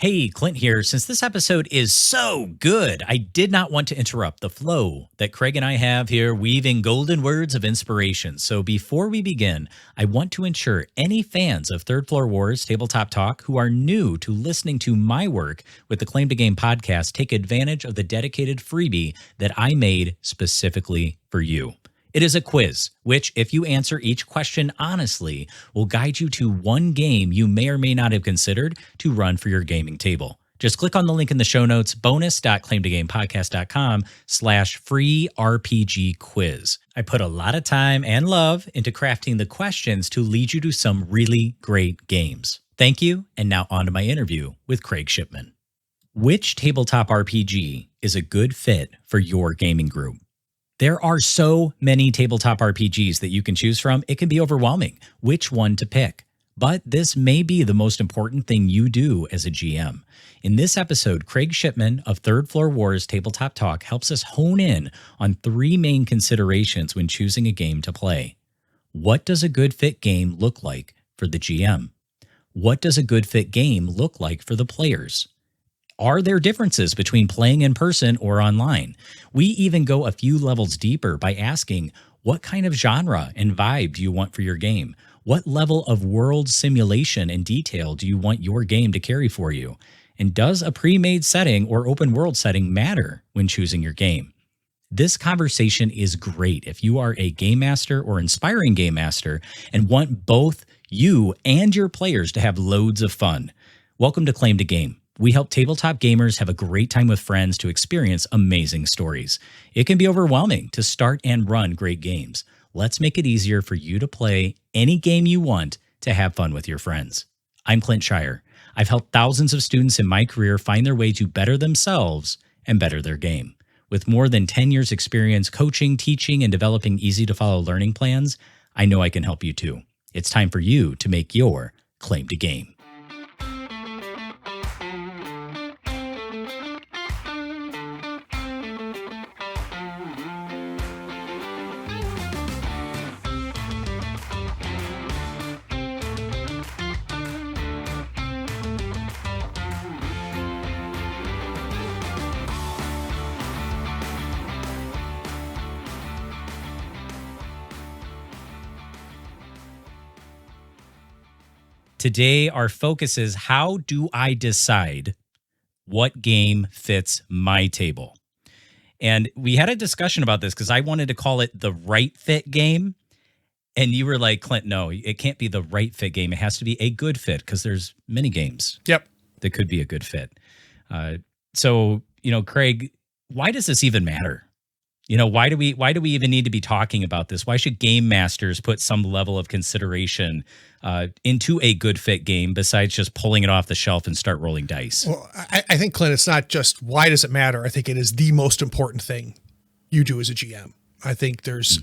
Hey, Clint here. Since this episode is so good, I did not want to interrupt the flow that Craig and I have here, weaving golden words of inspiration. So before we begin, I want to ensure any fans of Third Floor Wars Tabletop Talk who are new to listening to my work with the Claim to Game podcast take advantage of the dedicated freebie that I made specifically for you. It is a quiz, which, if you answer each question honestly, will guide you to one game you may or may not have considered to run for your gaming table. Just click on the link in the show notes, bonus.claimtogamepodcast.com/free RPG quiz. I put a lot of time and love into crafting the questions to lead you to some really great games. Thank you, and now on to my interview with Craig Shipman. Which tabletop RPG is a good fit for your gaming group? There are so many tabletop RPGs that you can choose from, it can be overwhelming which one to pick. But this may be the most important thing you do as a GM. In this episode, Craig Shipman of Third Floor Wars Tabletop Talk helps us hone in on three main considerations when choosing a game to play. What does a good fit game look like for the GM? What does a good fit game look like for the players? Are there differences between playing in person or online? We even go a few levels deeper by asking, what kind of genre and vibe do you want for your game? What level of world simulation and detail do you want your game to carry for you? And does a pre-made setting or open world setting matter when choosing your game? This conversation is great if you are a game master or inspiring game master and want both you and your players to have loads of fun. Welcome to Claim to Game. We help tabletop gamers have a great time with friends to experience amazing stories. It can be overwhelming to start and run great games. Let's make it easier for you to play any game you want to have fun with your friends. I'm Clint.scheirer. I've helped thousands of students in my career find their way to better themselves and better their game. With more than 10 years experience coaching, teaching, and developing easy-to-follow learning plans, I know I can help you too. It's time for you to make your claim to game. Today, our focus is how do I decide what game fits my table? And we had a discussion about this because I wanted to call it the right fit game. And you were like, Clint, no, it can't be the right fit game. It has to be a good fit because there's many games that could be a good fit. So, Craig, why does this even matter? Why do we even need to be talking about this? Why should game masters put some level of consideration into a good fit game besides just pulling it off the shelf and start rolling dice? Well, I think, Clint, it's not just why does it matter. I think it is the most important thing you do as a GM. I don't think there's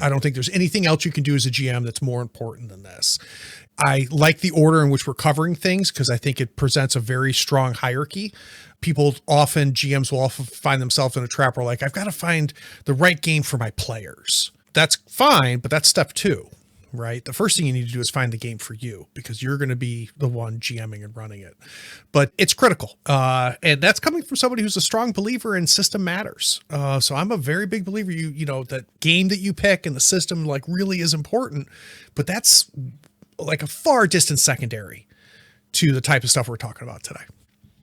anything else you can do as a GM that's more important than this. I like the order in which we're covering things because I think it presents a very strong hierarchy. GMs will often find themselves in a trap where I've got to find the right game for my players. That's fine, but that's step two, right? The first thing you need to do is find the game for you because you're going to be the one GMing and running it. But it's critical. And that's coming from somebody who's a strong believer in system matters. So I'm a very big believer, that game that you pick and the system really is important, but that's a far distant secondary to the type of stuff we're talking about today.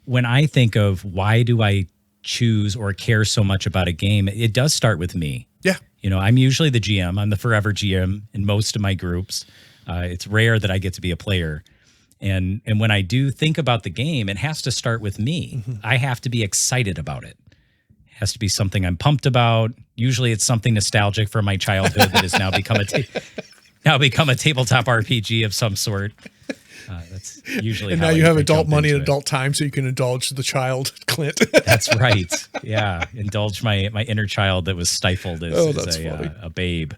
When I think of why do I choose or care so much about a game, it does start with me. Yeah. I'm usually the GM. I'm the forever GM in most of my groups. It's rare that I get to be a player. And when I do think about the game, it has to start with me. Mm-hmm. I have to be excited about it. It has to be something I'm pumped about. Usually it's something nostalgic from my childhood that has now become a tabletop RPG of some sort. That's usually and how now you have adult money and it. Adult time, so you can indulge the child, Clint. That's right. Yeah, indulge my inner child that was stifled as a babe.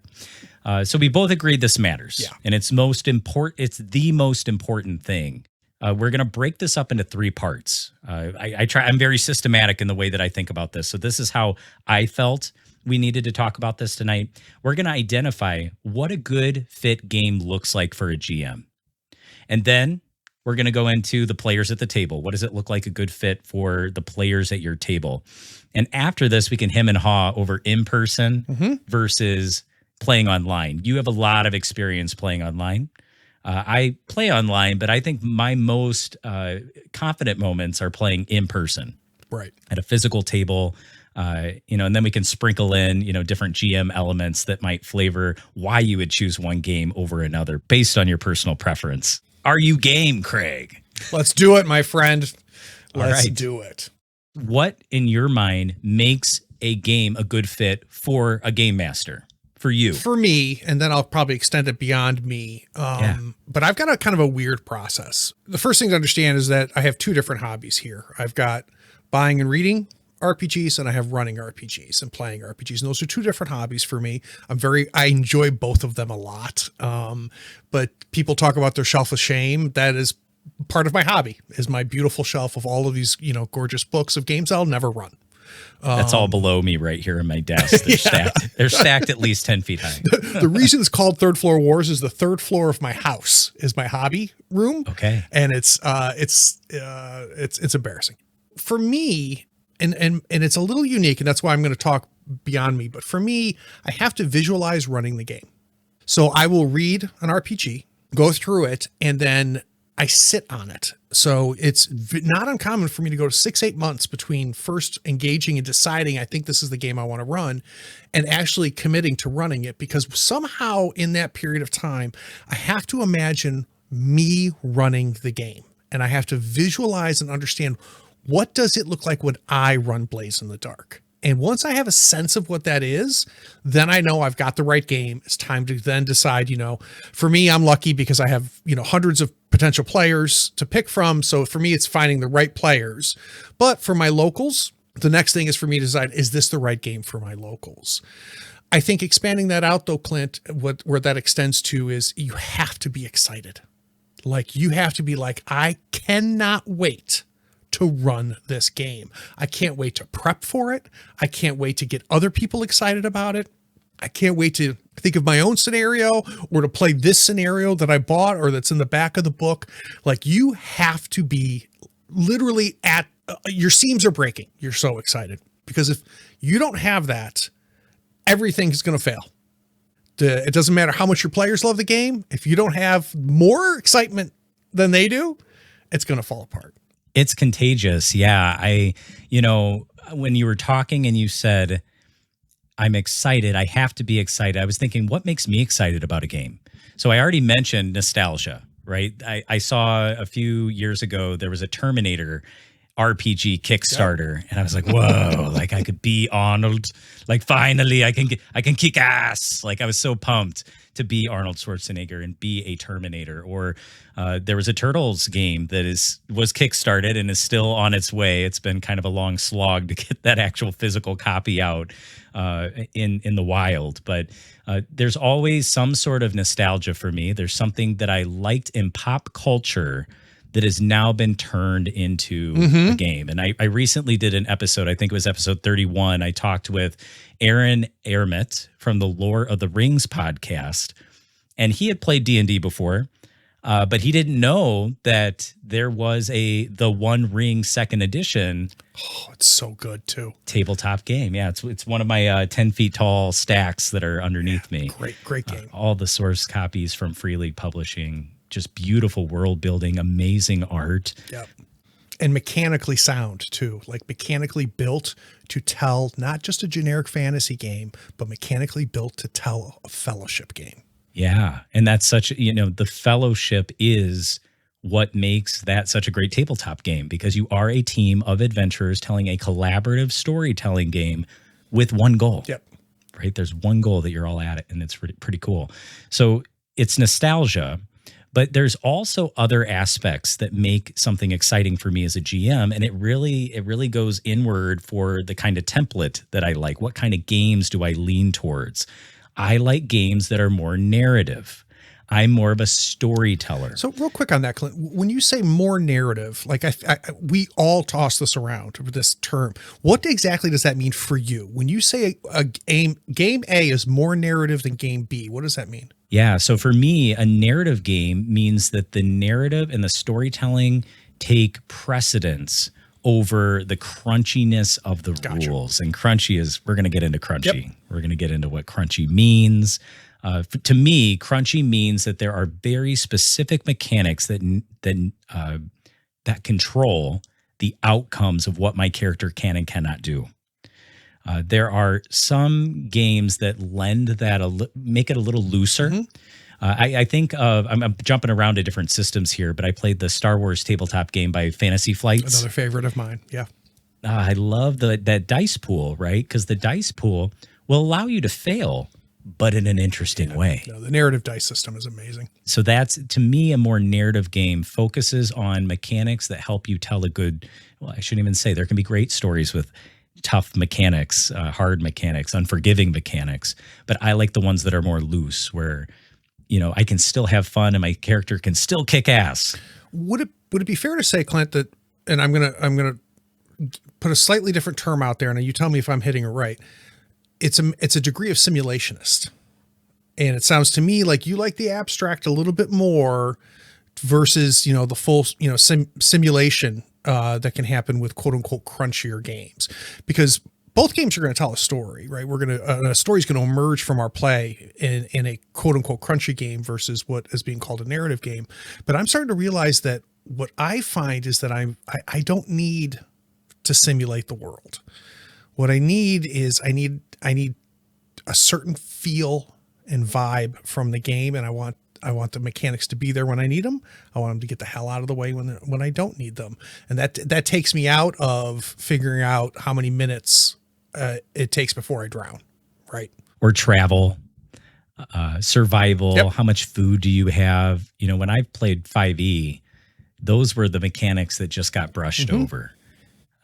So we both agreed this matters, and it's It's the most important thing. We're going to break this up into three parts. I'm very systematic in the way that I think about this. So this is how I felt we needed to talk about this tonight. We're going to identify what a good fit game looks like for a GM. And then we're going to go into the players at the table. What does it look like a good fit for the players at your table? And after this, we can hem and haw over in person versus playing online. You have a lot of experience playing online. I play online, but I think my most confident moments are playing in person. Right. At a physical table, and then we can sprinkle in, different GM elements that might flavor why you would choose one game over another based on your personal preference. Are you game, Craig? Let's do it, my friend. Let's right. do it. What in your mind makes a game a good fit for a game master? For you? For me, and then I'll probably extend it beyond me. But I've got a kind of a weird process. The first thing to understand is that I have two different hobbies here. I've got buying and reading RPGs, and I have running RPGs and playing RPGs. And those are two different hobbies for me. I enjoy both of them a lot. But people talk about their shelf of shame. That is part of my hobby, is my beautiful shelf of all of these, gorgeous books of games I'll never run. That's all below me right here in my desk. They're stacked at least 10 feet high. The reason it's called Third Floor Wars is the third floor of my house is my hobby room. Okay. And it's embarrassing for me. And it's a little unique, and that's why I'm going to talk beyond me. But for me, I have to visualize running the game. So I will read an RPG, go through it, and then I sit on it. So it's not uncommon for me to go to 6-8 months between first engaging and deciding, I think this is the game I want to run, and actually committing to running it, because somehow in that period of time, I have to imagine me running the game, and I have to visualize and understand, what does it look like when I run Blaze in the Dark? And once I have a sense of what that is, then I know I've got the right game. It's time to then decide, for me, I'm lucky because I have, hundreds of potential players to pick from. So for me, it's finding the right players. But for my locals, the next thing is for me to decide, is this the right game for my locals? I think expanding that out though, Clint, where that extends to is you have to be excited. Like you have to be like, I cannot wait to run this game. I can't wait to prep for it. I can't wait to get other people excited about it. I can't wait to think of my own scenario or to play this scenario that I bought or that's in the back of the book. Like you have to be literally at your seams are breaking. You're so excited, because if you don't have that, everything is going to fail. It doesn't matter how much your players love the game. If you don't have more excitement than they do, it's going to fall apart. It's contagious. Yeah. When you were talking and you said, I'm excited, I have to be excited, I was thinking, what makes me excited about a game? So I already mentioned nostalgia, right? I saw a few years ago, there was a Terminator RPG Kickstarter, and I was like, whoa, like I could be Arnold. Like finally I can kick ass. Like I was so pumped to be Arnold Schwarzenegger and be a Terminator. Or there was a Turtles game that was kickstarted and is still on its way. It's been kind of a long slog to get that actual physical copy out in the wild. But there's always some sort of nostalgia for me. There's something that I liked in pop culture that has now been turned into a game. And I recently did an episode, I think it was episode 31. I talked with Aaron Ermit from the Lore of the Rings podcast, and he had played D&D before, but he didn't know that there was the One Ring second edition. Oh, it's so good too. Tabletop game. Yeah, it's one of my 10 feet tall stacks that are underneath me. Great game. All the source copies from Free League Publishing. Just beautiful world building, amazing art. Yep. And mechanically sound too, like mechanically built to tell not just a generic fantasy game, but mechanically built to tell a fellowship game. Yeah. And that's the fellowship is what makes that such a great tabletop game, because you are a team of adventurers telling a collaborative storytelling game with one goal. Yep. Right. There's one goal that you're all at it, and it's pretty cool. So it's nostalgia. But there's also other aspects that make something exciting for me as a GM, and it really goes inward for the kind of template that I like. What kind of games do I lean towards? I like games that are more narrative. I'm more of a storyteller. So real quick on that, Clint, when you say more narrative, like we all toss this around with this term. What exactly does that mean for you? When you say a game A is more narrative than game B, what does that mean? Yeah. So for me, a narrative game means that the narrative and the storytelling take precedence over the crunchiness of the rules. And crunchy is, we're going to get into crunchy. Yep. We're going to get into what crunchy means. To me, crunchy means that there are very specific mechanics that control the outcomes of what my character can and cannot do. There are some games that lend that make it a little looser. Mm-hmm. I think I'm jumping around to different systems here, but I played the Star Wars tabletop game by Fantasy Flights. Another favorite of mine. Yeah. I love that dice pool, right? Because the dice pool will allow you to fail, but in an interesting way. No, the narrative dice system is amazing. So that's, to me, a more narrative game focuses on mechanics that help you tell a good, well, I shouldn't even say, there can be great stories with tough mechanics, hard mechanics, unforgiving mechanics, but I like the ones that are more loose, where, you know, I can still have fun and my character can still kick ass. Would it be fair to say, Clint, that, and I'm gonna put a slightly different term out there, and you tell me if I'm hitting it right, it's a degree of simulationist. And it sounds to me like you like the abstract a little bit more versus, you know, the full, you know, simulation that can happen with quote unquote crunchier games, because both games are going to tell a story, right? We're going to, a story is going to emerge from our play in a quote unquote crunchy game versus what is being called a narrative game. But I'm starting to realize that what I find is that I don't need to simulate the world. What I need is I need a certain feel and vibe from the game, and I want the mechanics to be there when I need them. I want them to get the hell out of the way when I don't need them, and that takes me out of figuring out how many minutes it takes before I drown, right? Or travel, survival. Yep. How much food do you have? You know, when I played 5e, those were the mechanics that just got brushed over.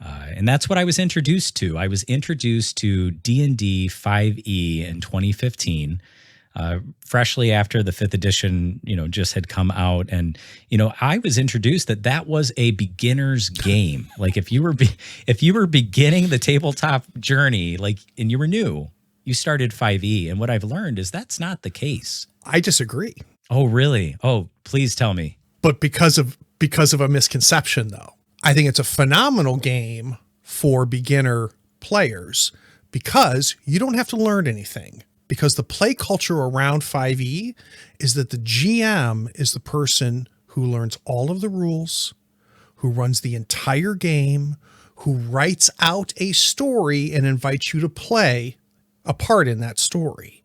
And that's what I was introduced to. I was introduced to D&D 5e in 2015, freshly after the 5th edition, you know, just had come out. And, you know, I was introduced that was a beginner's game. Like if you were beginning the tabletop journey, like, and you were new, you started 5e. And what I've learned is that's not the case. I disagree. Oh, really? Oh, please tell me. But because of a misconception, though. I think it's a phenomenal game for beginner players because you don't have to learn anything, because the play culture around 5e is that the GM is the person who learns all of the rules, who runs the entire game, who writes out a story and invites you to play a part in that story.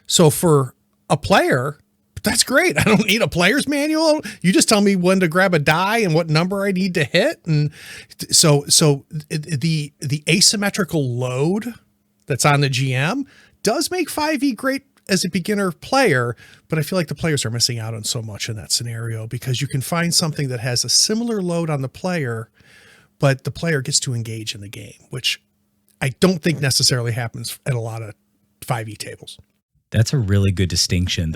So for a player, that's great. I don't need a player's manual. You just tell me when to grab a die and what number I need to hit. And so the asymmetrical load that's on the GM does make 5e great as a beginner player, but I feel like the players are missing out on so much in that scenario, because you can find something that has a similar load on the player, but the player gets to engage in the game, which I don't think necessarily happens at a lot of 5e tables. That's a really good distinction,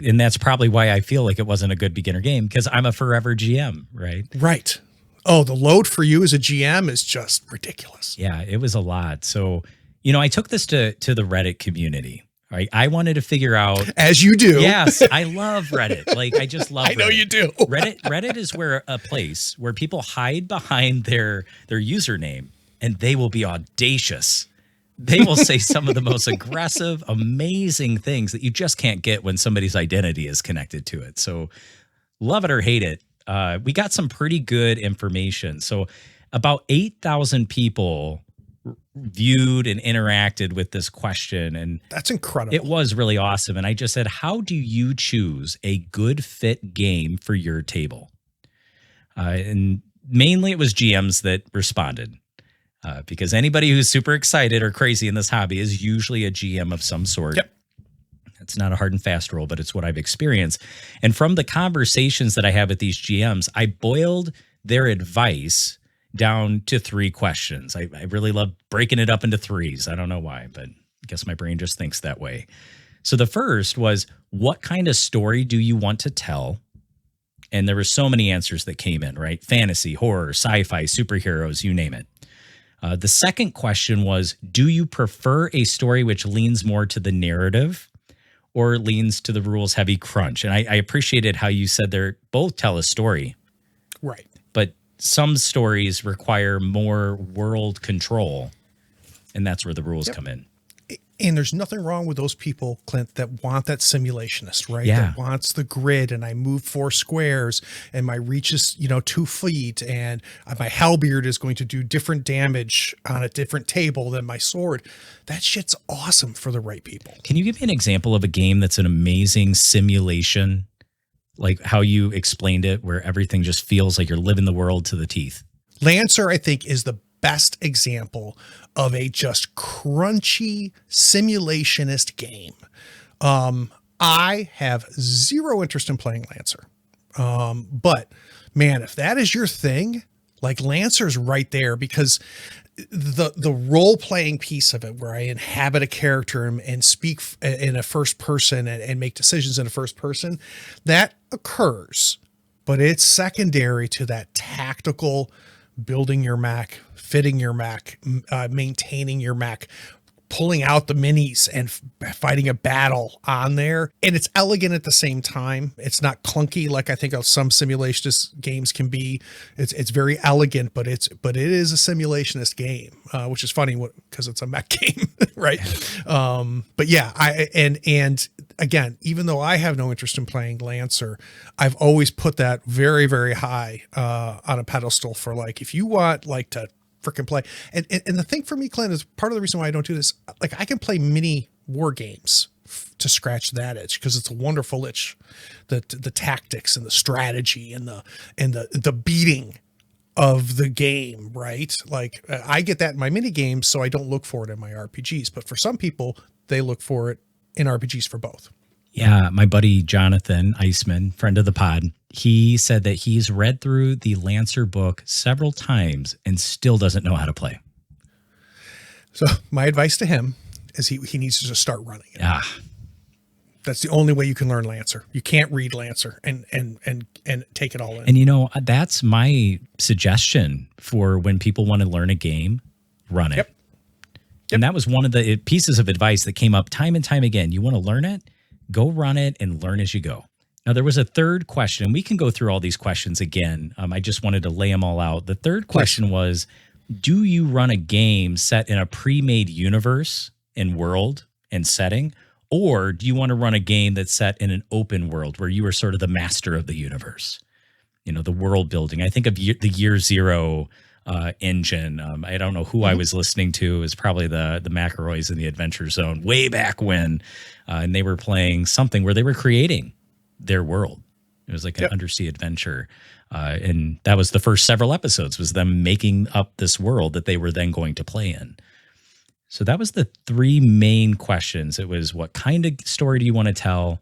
and that's probably why I feel like it wasn't a good beginner game, because I'm a forever GM, right? Right. Oh, the load for you as a GM is just ridiculous. Yeah, it was a lot. So, you know, I took this to the Reddit community, right? I wanted to figure out. As you do. Yes, I love Reddit. Like, I just love Reddit. I know you do. Reddit is a place where people hide behind their username, and they will be audacious. They will say some of the most aggressive, amazing things that you just can't get when somebody's identity is connected to it. So love it or hate it. We got some pretty good information. So about 8,000 people viewed and interacted with this question. And that's incredible. It was really awesome. And I just said, how do you choose a good fit game for your table? And mainly it was GMs that responded. Because anybody who's super excited or crazy in this hobby is usually a GM of some sort. Yep. It's not a hard and fast rule, but it's what I've experienced. And from the conversations that I have with these GMs, I boiled their advice down to 3 questions. I really love breaking it up into 3s. I don't know why, but I guess my brain just thinks that way. So the first was, what kind of story do you want to tell? And there were so many answers that came in, right? Fantasy, horror, sci-fi, superheroes, you name it. The second question was, do you prefer a story which leans more to the narrative or leans to the rules heavy crunch? And I appreciated how you said they're both tell a story. Right. But some stories require more world control, and that's where the rules come in. And there's nothing wrong with those people, Clint, that want that simulationist, right? Yeah. That wants the grid, and I move 4 squares and my reach is, 2 feet, and my halberd is going to do different damage on a different table than my sword. That shit's awesome for the right people. Can you give me an example of a game that's an amazing simulation, like how you explained it, where everything just feels like you're living the world to the teeth? Lancer, I think, is the best example of a just crunchy simulationist game. I have zero interest in playing Lancer. But man, if that is your thing, like Lancer's right there, because the role playing piece of it, where I inhabit a character and speak in a first person and make decisions in a first person, that occurs, but it's secondary to that tactical building your mech, fitting your mech, maintaining your mech, pulling out the minis and fighting a battle on there. And it's elegant at the same time. It's not clunky like I think some simulationist games can be. It's very elegant, but it is a simulationist game, which is funny because it's a mech game, right? But yeah, and again, even though I have no interest in playing Lancer, I've always put that very, very high on a pedestal for, like, if you want like to freaking play. And the thing for me, Clint, is part of the reason why I don't do this. Like, I can play mini war games to scratch that itch, because it's a wonderful itch, the tactics and the strategy and the beating of the game, right? Like, I get that in my mini games, so I don't look for it in my RPGs. But for some people, they look for it in RPGs for both. Yeah, my buddy Jonathan Eisman, friend of the pod, he said that he's read through the Lancer book several times and still doesn't know how to play. So my advice to him is he needs to just start running it. That's the only way you can learn Lancer. You can't read Lancer and take it all in. And that's my suggestion for when people want to learn a game, run it. Yep. And that was one of the pieces of advice that came up time and time again. You want to learn it? Go run it and learn as you go. Now, there was a third question. We can go through all these questions again. I just wanted to lay them all out. The third question was, do you run a game set in a pre-made universe and world and setting, or do you want to run a game that's set in an open world where you are sort of the master of the universe? The world building. I think of the Year Zero engine. I don't know who I was listening to. It was probably the McElroys in the Adventure Zone way back when, and they were playing something where they were creating their world. It was like an undersea adventure, and that was the first several episodes, was them making up this world that they were then going to play in. So that was the 3 main questions. It was, what kind of story do you want to tell?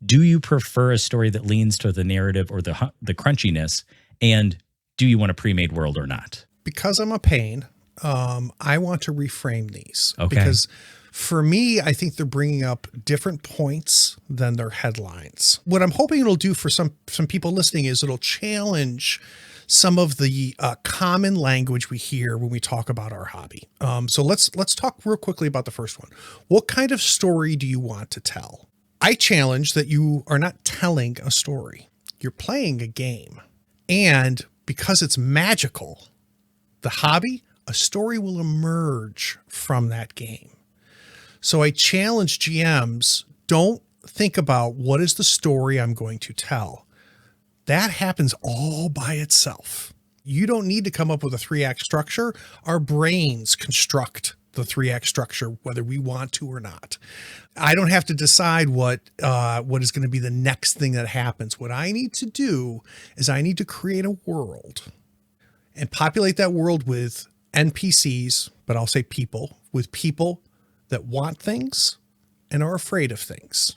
Do you prefer a story that leans to the narrative or the crunchiness? And do you want a pre-made world or not? Because I'm a pain, I want to reframe these. Okay. Because for me, I think they're bringing up different points than their headlines. What I'm hoping it'll do for some people listening is it'll challenge some of the common language we hear when we talk about our hobby. So let's talk real quickly about the first one. What kind of story do you want to tell? I challenge that you are not telling a story. You're playing a game. And because it's magical, the hobby, a story will emerge from that game. So I challenge GMs, don't think about what is the story I'm going to tell. That happens all by itself. You don't need to come up with a 3-act structure. Our brains construct the 3-act structure, whether we want to or not. I don't have to decide what is going to be the next thing that happens. What I need to do is I need to create a world and populate that world with NPCs, but I'll say people, with people that want things and are afraid of things.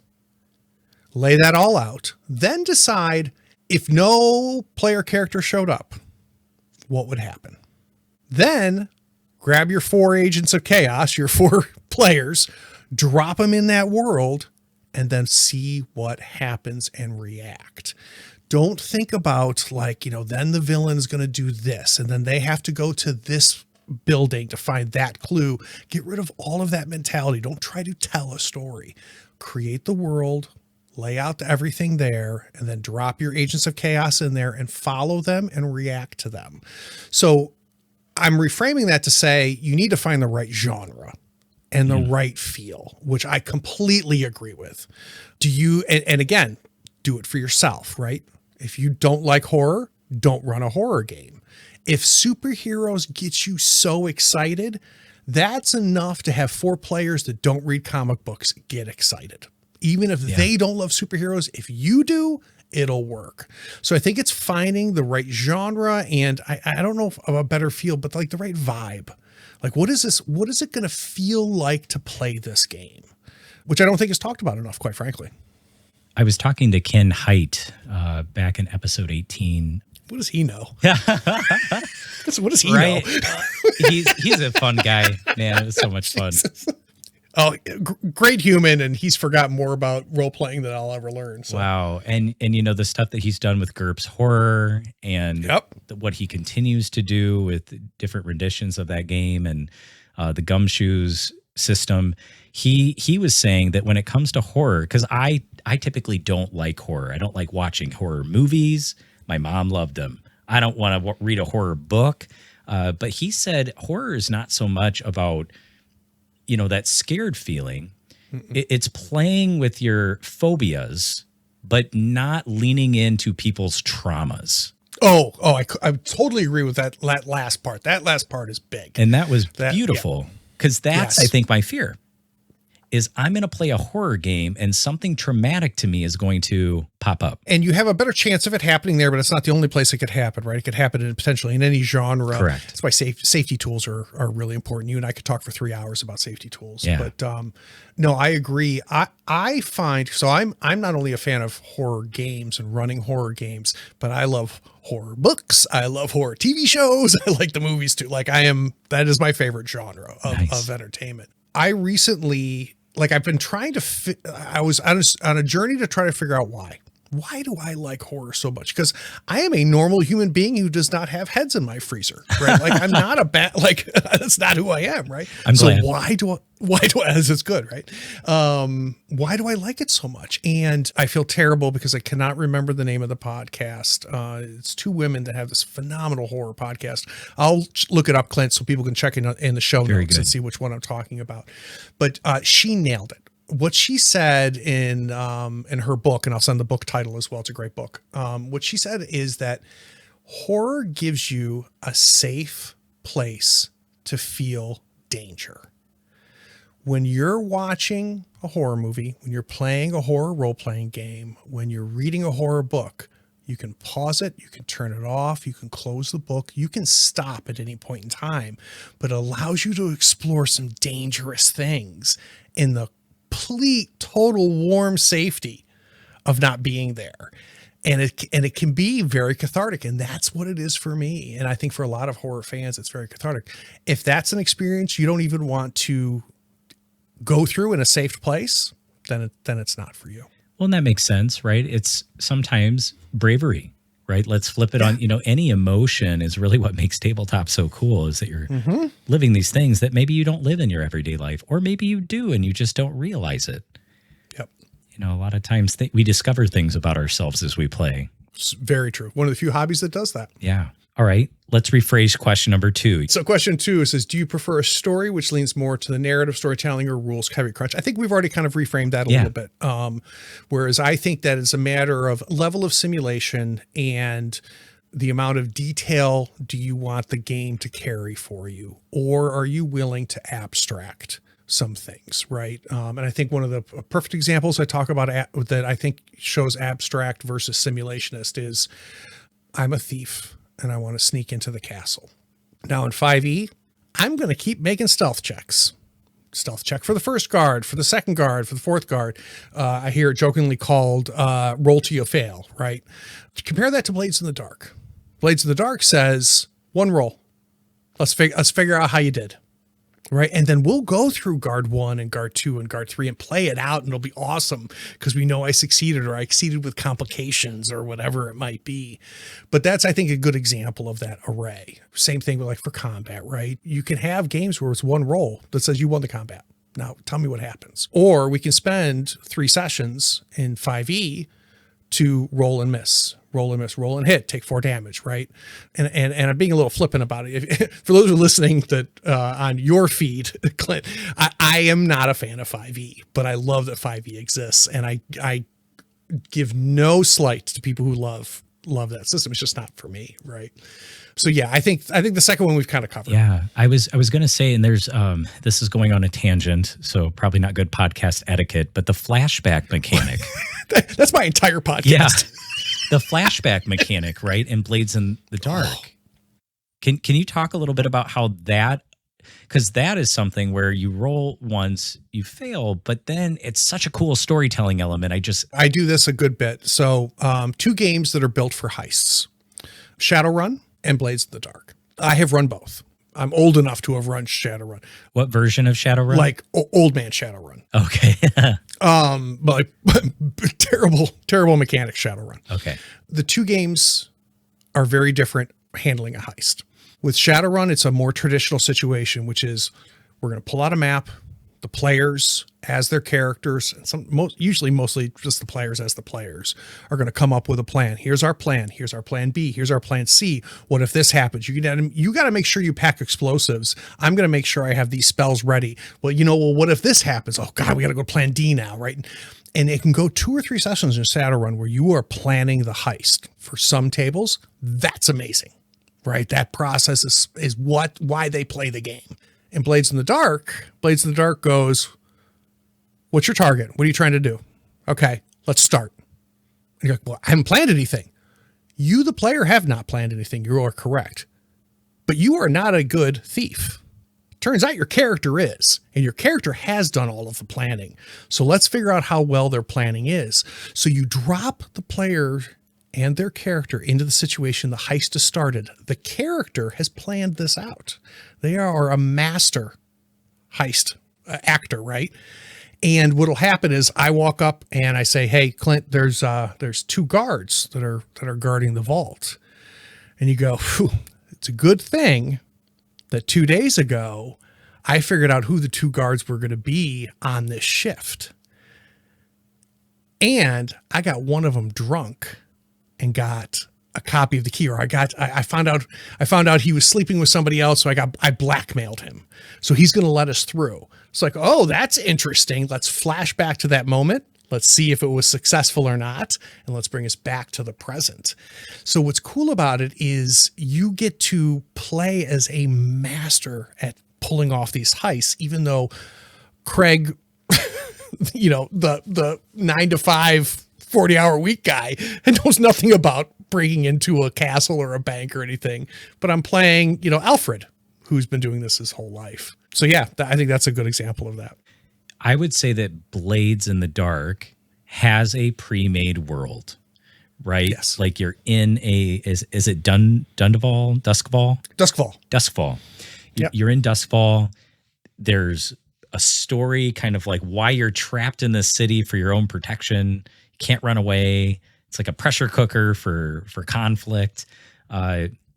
Lay that all out, then decide if no player character showed up, what would happen? Then grab your 4 agents of chaos, your 4 players, drop them in that world and then see what happens and react. Don't think about like, then the villain's going to do this and then they have to go to this building to find that clue. Get rid of all of that mentality. Don't try to tell a story. Create the world, lay out everything there, and then drop your agents of chaos in there and follow them and react to them. So I'm reframing that to say you need to find the right genre and the right feel, which I completely agree with. And again, do it for yourself, right? If you don't like horror, don't run a horror game. If superheroes get you so excited, that's enough to have 4 players that don't read comic books get excited. Even if they don't love superheroes, if you do, it'll work. So I think it's finding the right genre, and I don't know of a better feel, but like the right vibe. Like, what is this? What is it going to feel like to play this game? Which I don't think is talked about enough, quite frankly. I was talking to Ken Haidt back in episode 18. What does he know? What does he know? He's a fun guy, man. It was so much fun. Oh, great human, and he's forgotten more about role playing than I'll ever learn. So. Wow, and the stuff that he's done with GURPS Horror, and what he continues to do with different renditions of that game, and the Gumshoes system. He was saying that when it comes to horror, because I typically don't like horror. I don't like watching horror movies. My mom loved them. I don't want to read a horror book. But he said horror is not so much about, that scared feeling. It's playing with your phobias, but not leaning into people's traumas. I totally agree with that last part. That last part is big. And that was beautiful, because that's, I think, my fear. Is I'm going to play a horror game and something traumatic to me is going to pop up. And you have a better chance of it happening there, but it's not the only place it could happen, right? It could happen potentially in any genre. Correct. That's why safety tools are really important. You and I could talk for 3 hours about safety tools. Yeah. But no, I agree. I find, so I'm not only a fan of horror games and running horror games, but I love horror books. I love horror TV shows. I like the movies too. Like that is my favorite genre of entertainment. I recently, I've been trying to, I was on a journey to try to figure out why. Why do I like horror so much? Because I am a normal human being who does not have heads in my freezer, right? Like I'm not that's not who I am, right? I'm glad. Why do I, this is good, right? Why do I like it so much? And I feel terrible because I cannot remember the name of the podcast. It's 2 women that have this phenomenal horror podcast. I'll look it up, Clint, so people can check in the show notes and see which one I'm talking about. But she nailed it. What she said in her book, and I'll send the book title as well. It's a great book. What she said is that horror gives you a safe place to feel danger. When you're watching a horror movie, when you're playing a horror role-playing game, when you're reading a horror book, you can pause it, you can turn it off, you can close the book, you can stop at any point in time, but it allows you to explore some dangerous things in the complete, total warm safety of not being there. And it can be very cathartic, and that's what it is for me. And I think for a lot of horror fans, it's very cathartic. If that's an experience you don't even want to go through in a safe place, then it's not for you. Well, and that makes sense, right? It's sometimes bravery, right? Let's flip it on. Any emotion is really what makes tabletop so cool, is that you're living these things that maybe you don't live in your everyday life, or maybe you do and you just don't realize it. Yep. A lot of times we discover things about ourselves as we play. It's very true. One of the few hobbies that does that. Yeah. All right. Let's rephrase question number 2. So question 2 says, do you prefer a story which leans more to the narrative storytelling or rules heavy crunch? I think we've already kind of reframed that a little bit. Whereas I think that it's a matter of level of simulation and the amount of detail do you want the game to carry for you, or are you willing to abstract some things, right? And I think one of the perfect examples I talk about that I think shows abstract versus simulationist is I'm a thief and I want to sneak into the castle. Now in 5e, I'm going to keep making stealth checks. Stealth check for the first guard, for the second guard, for the fourth guard. I hear it jokingly called roll till you fail, right? Compare that to Blades in the Dark. Blades in the Dark says 1 roll. Let's figure out how you did. Right. And then we'll go through guard 1 and guard 2 and guard 3 and play it out. And it'll be awesome because we know I succeeded, or I exceeded with complications or whatever it might be. But that's, I think, a good example of that array. Same thing with, like, for combat, right? You can have games where it's one roll that says you won the combat. Now tell me what happens. Or we can spend 3 sessions in 5e to roll and miss, roll and miss, roll and hit, take 4 damage, right? And I'm being a little flippant about it. For those who are listening that on your feed, Clint, I am not a fan of 5e, but I love that 5e exists, and I give no slight to people who love that system. It's just not for me, right? So yeah, I think the second one we've kind of covered. Yeah, I was going to say, and there's this is going on a tangent, so probably not good podcast etiquette, but the flashback mechanic. That's my entire podcast. Yeah, the flashback mechanic, right? In Blades in the Dark. Can you talk a little bit about how that? Because that is something where you roll once, you fail, but then it's such a cool storytelling element. I do this a good bit. So 2 games that are built for heists, Shadowrun and Blades in the Dark. I have run both. I'm old enough to have run Shadowrun. What version of Shadowrun? Like old man Shadowrun. Okay. But like, terrible mechanic Shadowrun. Okay. The 2 games are very different handling a heist. With Shadowrun, it's a more traditional situation, which is we're going to pull out a map, the players as their characters, and mostly just the players as the players are going to come up with a plan. Here's our plan. Here's our plan B. Here's our plan C. What if this happens? You got to make sure you pack explosives. I'm going to make sure I have these spells ready. Well, what if this happens? Oh God, we got to go plan D now, right? And it can go 2 or 3 sessions in Shadowrun where you are planning the heist. For some tables, that's amazing, right? That process is why they play the game. In Blades in the Dark goes, what's your target? What are you trying to do? Okay, let's start. And you're like, well, I haven't planned anything. You, the player, have not planned anything. You are correct. But you are not a good thief. Turns out your character is, and your character has done all of the planning. So let's figure out how well their planning is. So you drop the player and their character into the situation the heist has started. The character has planned this out. They are a master heist actor, right? And what'll happen is I walk up and I say, "Hey, Clint, there's 2 guards that are guarding the vault." And you go, "It's a good thing that 2 days ago I figured out who the 2 guards were going to be on this shift. And I got one of them drunk and got a copy of the key, or I found out he was sleeping with somebody else. So I blackmailed him. So he's going to let us through." It's like, oh, that's interesting. Let's flash back to that moment. Let's see if it was successful or not. And let's bring us back to the present. So what's cool about it is you get to play as a master at pulling off these heists, even though Craig, the 9 to 5, 40-hour week guy, and knows nothing about breaking into a castle or a bank or anything. But I'm playing, Alfred, who's been doing this his whole life. So yeah, I think that's a good example of that. I would say that Blades in the Dark has a pre-made world, right? Yes. Like you're in is it Duskfall? Duskfall. Yep. You're in Duskfall. There's a story kind of like why you're trapped in this city for your own protection. You can't run away. It's like a pressure cooker for conflict.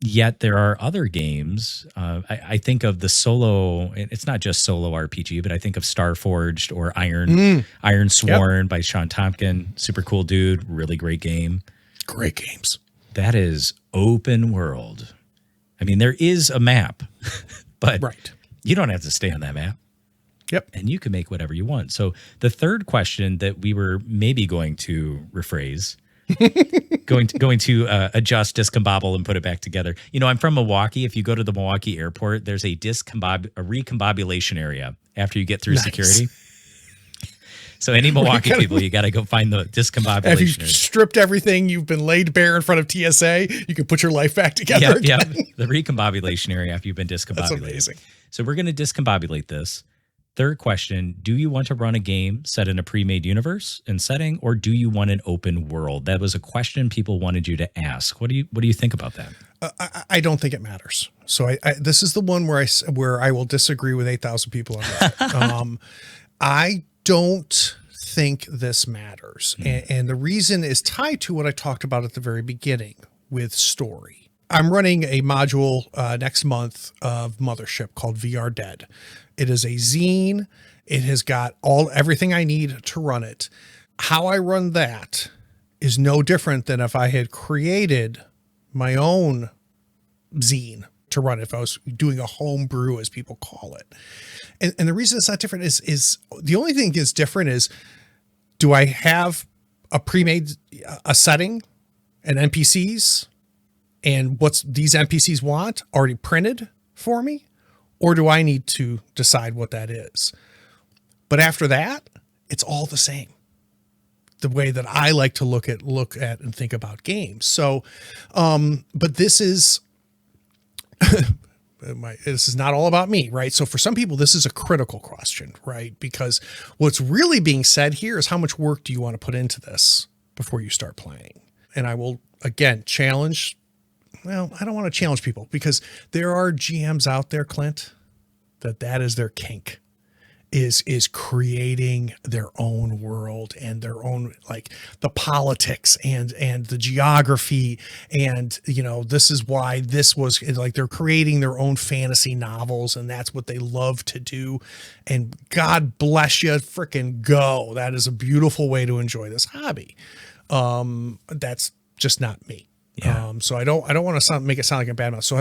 Yet there are other games. I think of the solo. It's not just solo RPG, but I think of Starforged or Iron Sworn by Sean Tompkin. Super cool dude. Really great game. Great games. That is open world. I mean, there is a map, but right. You don't have to stay on that map. Yep. And you can make whatever you want. So the third question that we were maybe going to rephrase, going to adjust, discombobble, and put it back together. I'm from Milwaukee. If you go to the Milwaukee airport, there's a recombobulation area after you get through security. So any Milwaukee people, you got to go find the discombobulation area. If you've stripped everything, you've been laid bare in front of TSA, you can put your life back together again. The recombobulation area after you've been discombobulated. That's amazing. So we're going to discombobulate this. Third question, do you want to run a game set in a pre-made universe and setting, or do you want an open world? That was a question people wanted you to ask. What do you think about that? I don't think it matters. So this is the one where I will disagree with 8,000 people on that. I don't think this matters. And the reason is tied to what I talked about at the very beginning with story. I'm running a module next month of Mothership called VR Dead. It is a zine. It has got everything I need to run it. How I run that is no different than if I had created my own zine to run, if I was doing a home brew, as people call it. And the reason it's not different is the only thing that's different is, do I have a pre-made a setting and NPCs and what's these NPCs want already printed for me? Or do I need to decide what that is? But after that, it's all the same. The way that I like to look at and think about games. So, but this is, this is not all about me, right? So for some people, this is a critical question, right? Because what's really being said here is, how much work do you want to put into this before you start playing? And I will, again, I don't want to challenge people, because there are GMs out there, Clint, that is their kink, is creating their own world and their own, like, the politics and the geography. And, this is why this was like, they're creating their own fantasy novels, and that's what they love to do. And God bless you, freaking go. That is a beautiful way to enjoy this hobby. That's just not me. Yeah. So I don't want to make it sound like a bad mouth. So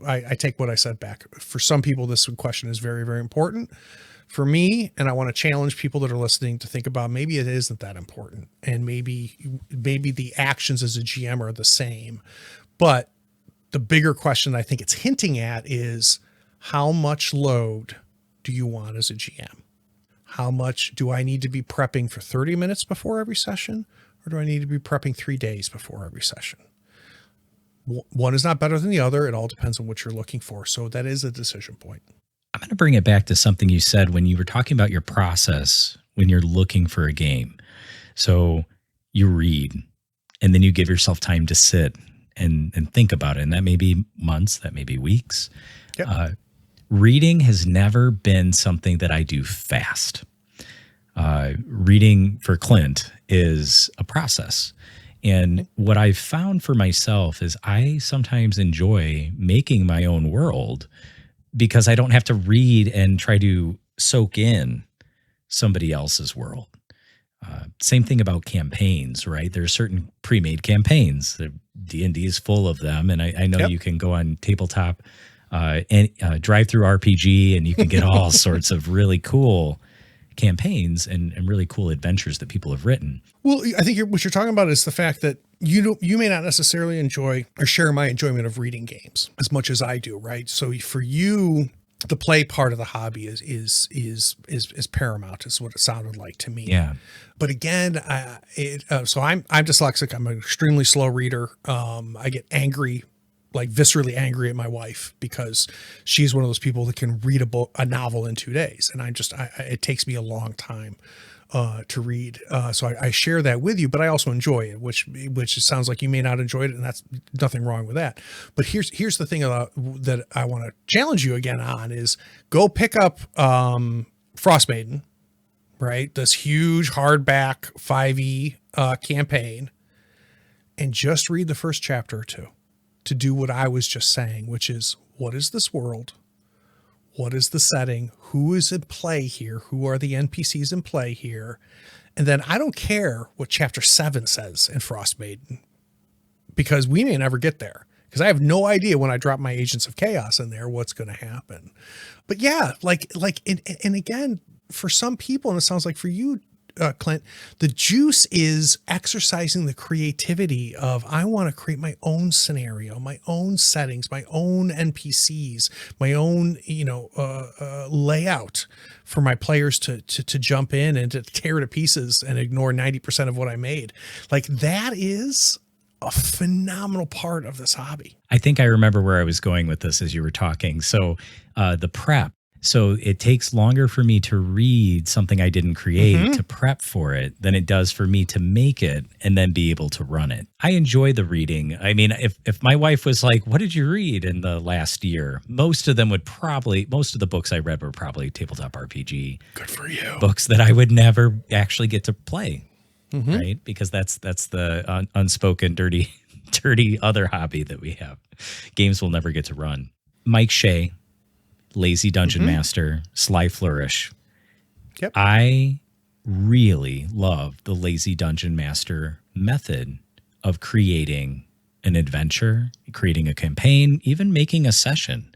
I take what I said back. For some people, this question is very, very important. For me, and I want to challenge people that are listening to think about, maybe it isn't that important, and maybe the actions as a GM are the same. But the bigger question I think it's hinting at is, how much load do you want as a GM? How much do I need to be prepping for 30 minutes before every session? Or do I need to be prepping 3 days before every session? One is not better than the other. It all depends on what you're looking for. So that is a decision point. I'm going to bring it back to something you said when you were talking about your process when you're looking for a game. So you read, and then you give yourself time to sit and think about it. And that may be months, that may be weeks. Yep. Reading has never been something that I do fast. Reading for Clint is a process. And what I've found for myself is I sometimes enjoy making my own world, because I don't have to read and try to soak in somebody else's world. Same thing about campaigns, right? There are certain pre-made campaigns. D&D is full of them. And I know you can go on Tabletop and drive-through RPG, and you can get all sorts of really cool campaigns and really cool adventures that people have written. Well, I think what you're talking about is the fact that you may not necessarily enjoy or share my enjoyment of reading games as much as I do, right? So for you, the play part of the hobby is paramount, is what it sounded like to me. Yeah. But again, so I'm dyslexic. I'm an extremely slow reader. I get angry, like viscerally angry at my wife, because she's one of those people that can read a novel in 2 days. And it takes me a long time to read. So I share that with you, but I also enjoy it, which it sounds like you may not enjoy it, and that's nothing wrong with that. But here's the thing that I want to challenge you again on is, go pick up Frostmaiden, right? This huge hardback 5e campaign, and just read the first chapter or two to do what I was just saying, which is, what is this world? What is the setting? Who is in play here? Who are the NPCs in play here? And then I don't care what chapter 7 says in Frostmaiden, because we may never get there, because I have no idea when I drop my Agents of Chaos in there what's going to happen. But yeah, and again, for some people, and it sounds like for you, Clint, the juice is exercising the creativity of, I want to create my own scenario, my own settings, my own NPCs, my own, layout for my players to jump in and to tear to pieces and ignore 90% of what I made. Like, that is a phenomenal part of this hobby. I think I remember where I was going with this as you were talking. So the prep, So it takes longer for me to read something I didn't create to prep for it than it does for me to make it and then be able to run it. I enjoy the reading. I mean, if my wife was like, what did you read in the last year? Most of the books I read were probably tabletop RPG. Good for you. Books that I would never actually get to play, right? Because that's the unspoken, dirty other hobby that we have. Games we'll never get to run. Mike Shea, Lazy Dungeon Master, Sly Flourish. Yep. I really love the Lazy Dungeon Master method of creating an adventure, creating a campaign, even making a session.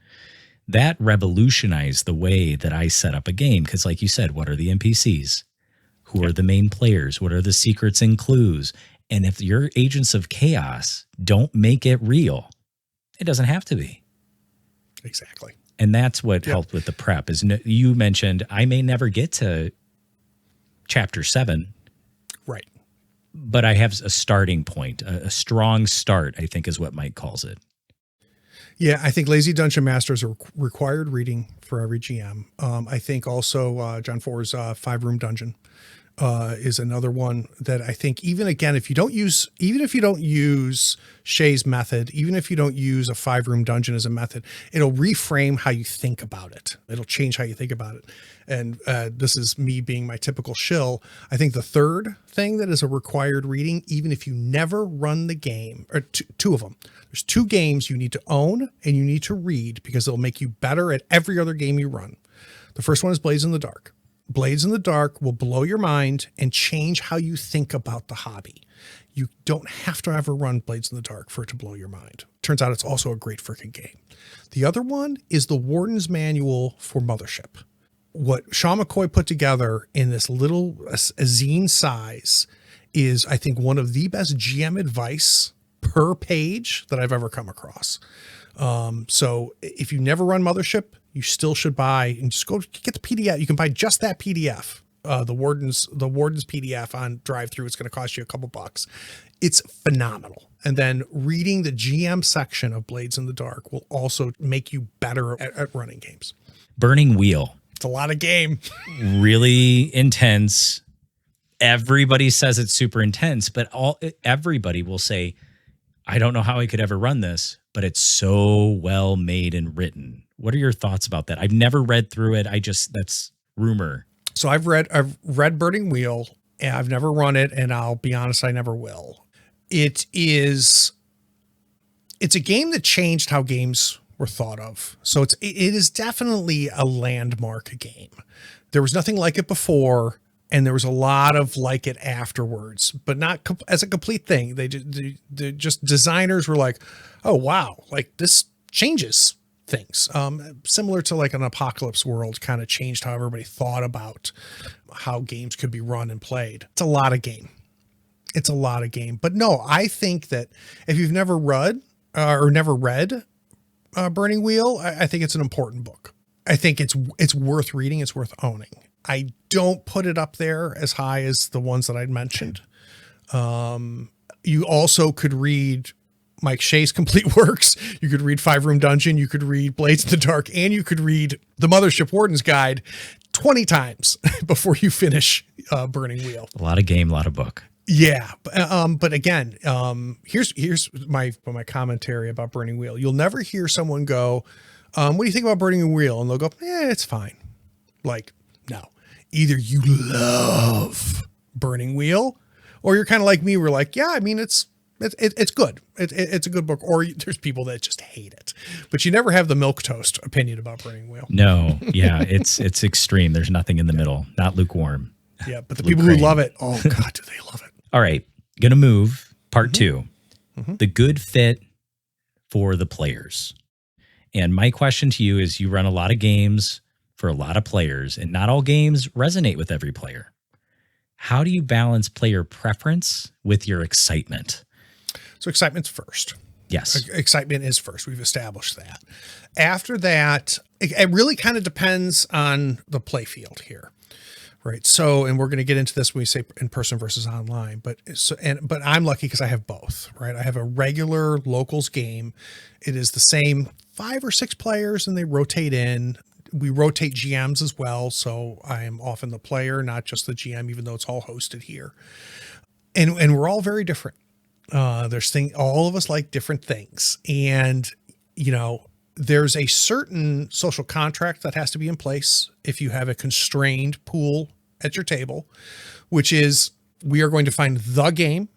That revolutionized the way that I set up a game. Because like you said, what are the NPCs? Who are the main players? What are the secrets and clues? And if your agents of chaos don't make it real, it doesn't have to be. Exactly. And that's what helped with the prep. You mentioned I may never get to chapter 7. Right. But I have a starting point, a strong start, I think is what Mike calls it. Yeah, I think Lazy Dungeon Master is a required reading for every GM. I think also John Ford's 5-Room Dungeon is another one that I think even if you don't use Shea's method, even if you don't use a 5-room dungeon as a method, it'll reframe how you think about it. It'll change how you think about it. And this is me being my typical shill. I think the third thing that is a required reading, even if you never run the game, or two of them, there's 2 games you need to own and you need to read because it'll make you better at every other game you run. The first one is Blades in the Dark. Blades in the Dark will blow your mind and change how you think about the hobby. You don't have to ever run Blades in the Dark for it to blow your mind. Turns out it's also a great freaking game. The other one is the Warden's Manual for Mothership. What Sean McCoy put together in this little a zine size is, I think, one of the best GM advice per page that I've ever come across. So if you never run Mothership, you still should buy and just go get the PDF. You can buy just that PDF, the Warden's PDF on drive-through. It's going to cost you a couple bucks. It's phenomenal. And then reading the GM section of Blades in the Dark will also make you better at running games. Burning Wheel. It's a lot of game. Really intense. Everybody says it's super intense, but everybody will say, I don't know how I could ever run this, but it's so well made and written. What are your thoughts about that? I've never read through it. That's rumor. So I've read Burning Wheel, and I've never run it, and I'll be honest, I never will. It's a game that changed how games were thought of. So it is definitely a landmark game. There was nothing like it before, and there was a lot of like it afterwards, but not as a complete thing. They just designers were like, oh wow, like this changes things. Similar to like an Apocalypse World kind of changed how everybody thought about how games could be run and played. It's a lot of game. But no, I think that if you've never read Burning Wheel, I think it's an important book. I think it's worth reading. It's worth owning. I don't put it up there as high as the ones that I'd mentioned. You also could read Mike Shea's complete works. You could read 5-Room Dungeon. You could read Blades in the Dark, and you could read the Mothership Warden's Guide 20 times before you finish Burning Wheel. A lot of game, a lot of book. Yeah. But again, here's my commentary about Burning Wheel. You'll never hear someone go, what do you think about Burning Wheel? And they'll go, it's fine. Like, no, either you love Burning Wheel or you're kind of like me. We're like, yeah, I mean, it's good. It's a good book. Or there's people that just hate it, but you never have the milquetoast opinion about Burning Wheel. No. Yeah. It's extreme. There's nothing in the middle, not lukewarm. Yeah. But the people who love it, oh God, do they love it. All right. Going to move part 2, the good fit for the players. And my question to you is, you run a lot of games for a lot of players, and not all games resonate with every player. How do you balance player preference with your excitement? So excitement's first. Yes. Excitement is first. We've established that. After that, it really kind of depends on the play field here. Right. So, and we're going to get into this when we say in person versus online, but I'm lucky because I have both, right? I have a regular locals game. It is the same 5 or 6 players and they rotate in we rotate GMs as well. So I am often the player, not just the GM, even though it's all hosted here. And we're all very different. All of us like different things. And, there's a certain social contract that has to be in place if you have a constrained pool at your table, which is we are going to find the game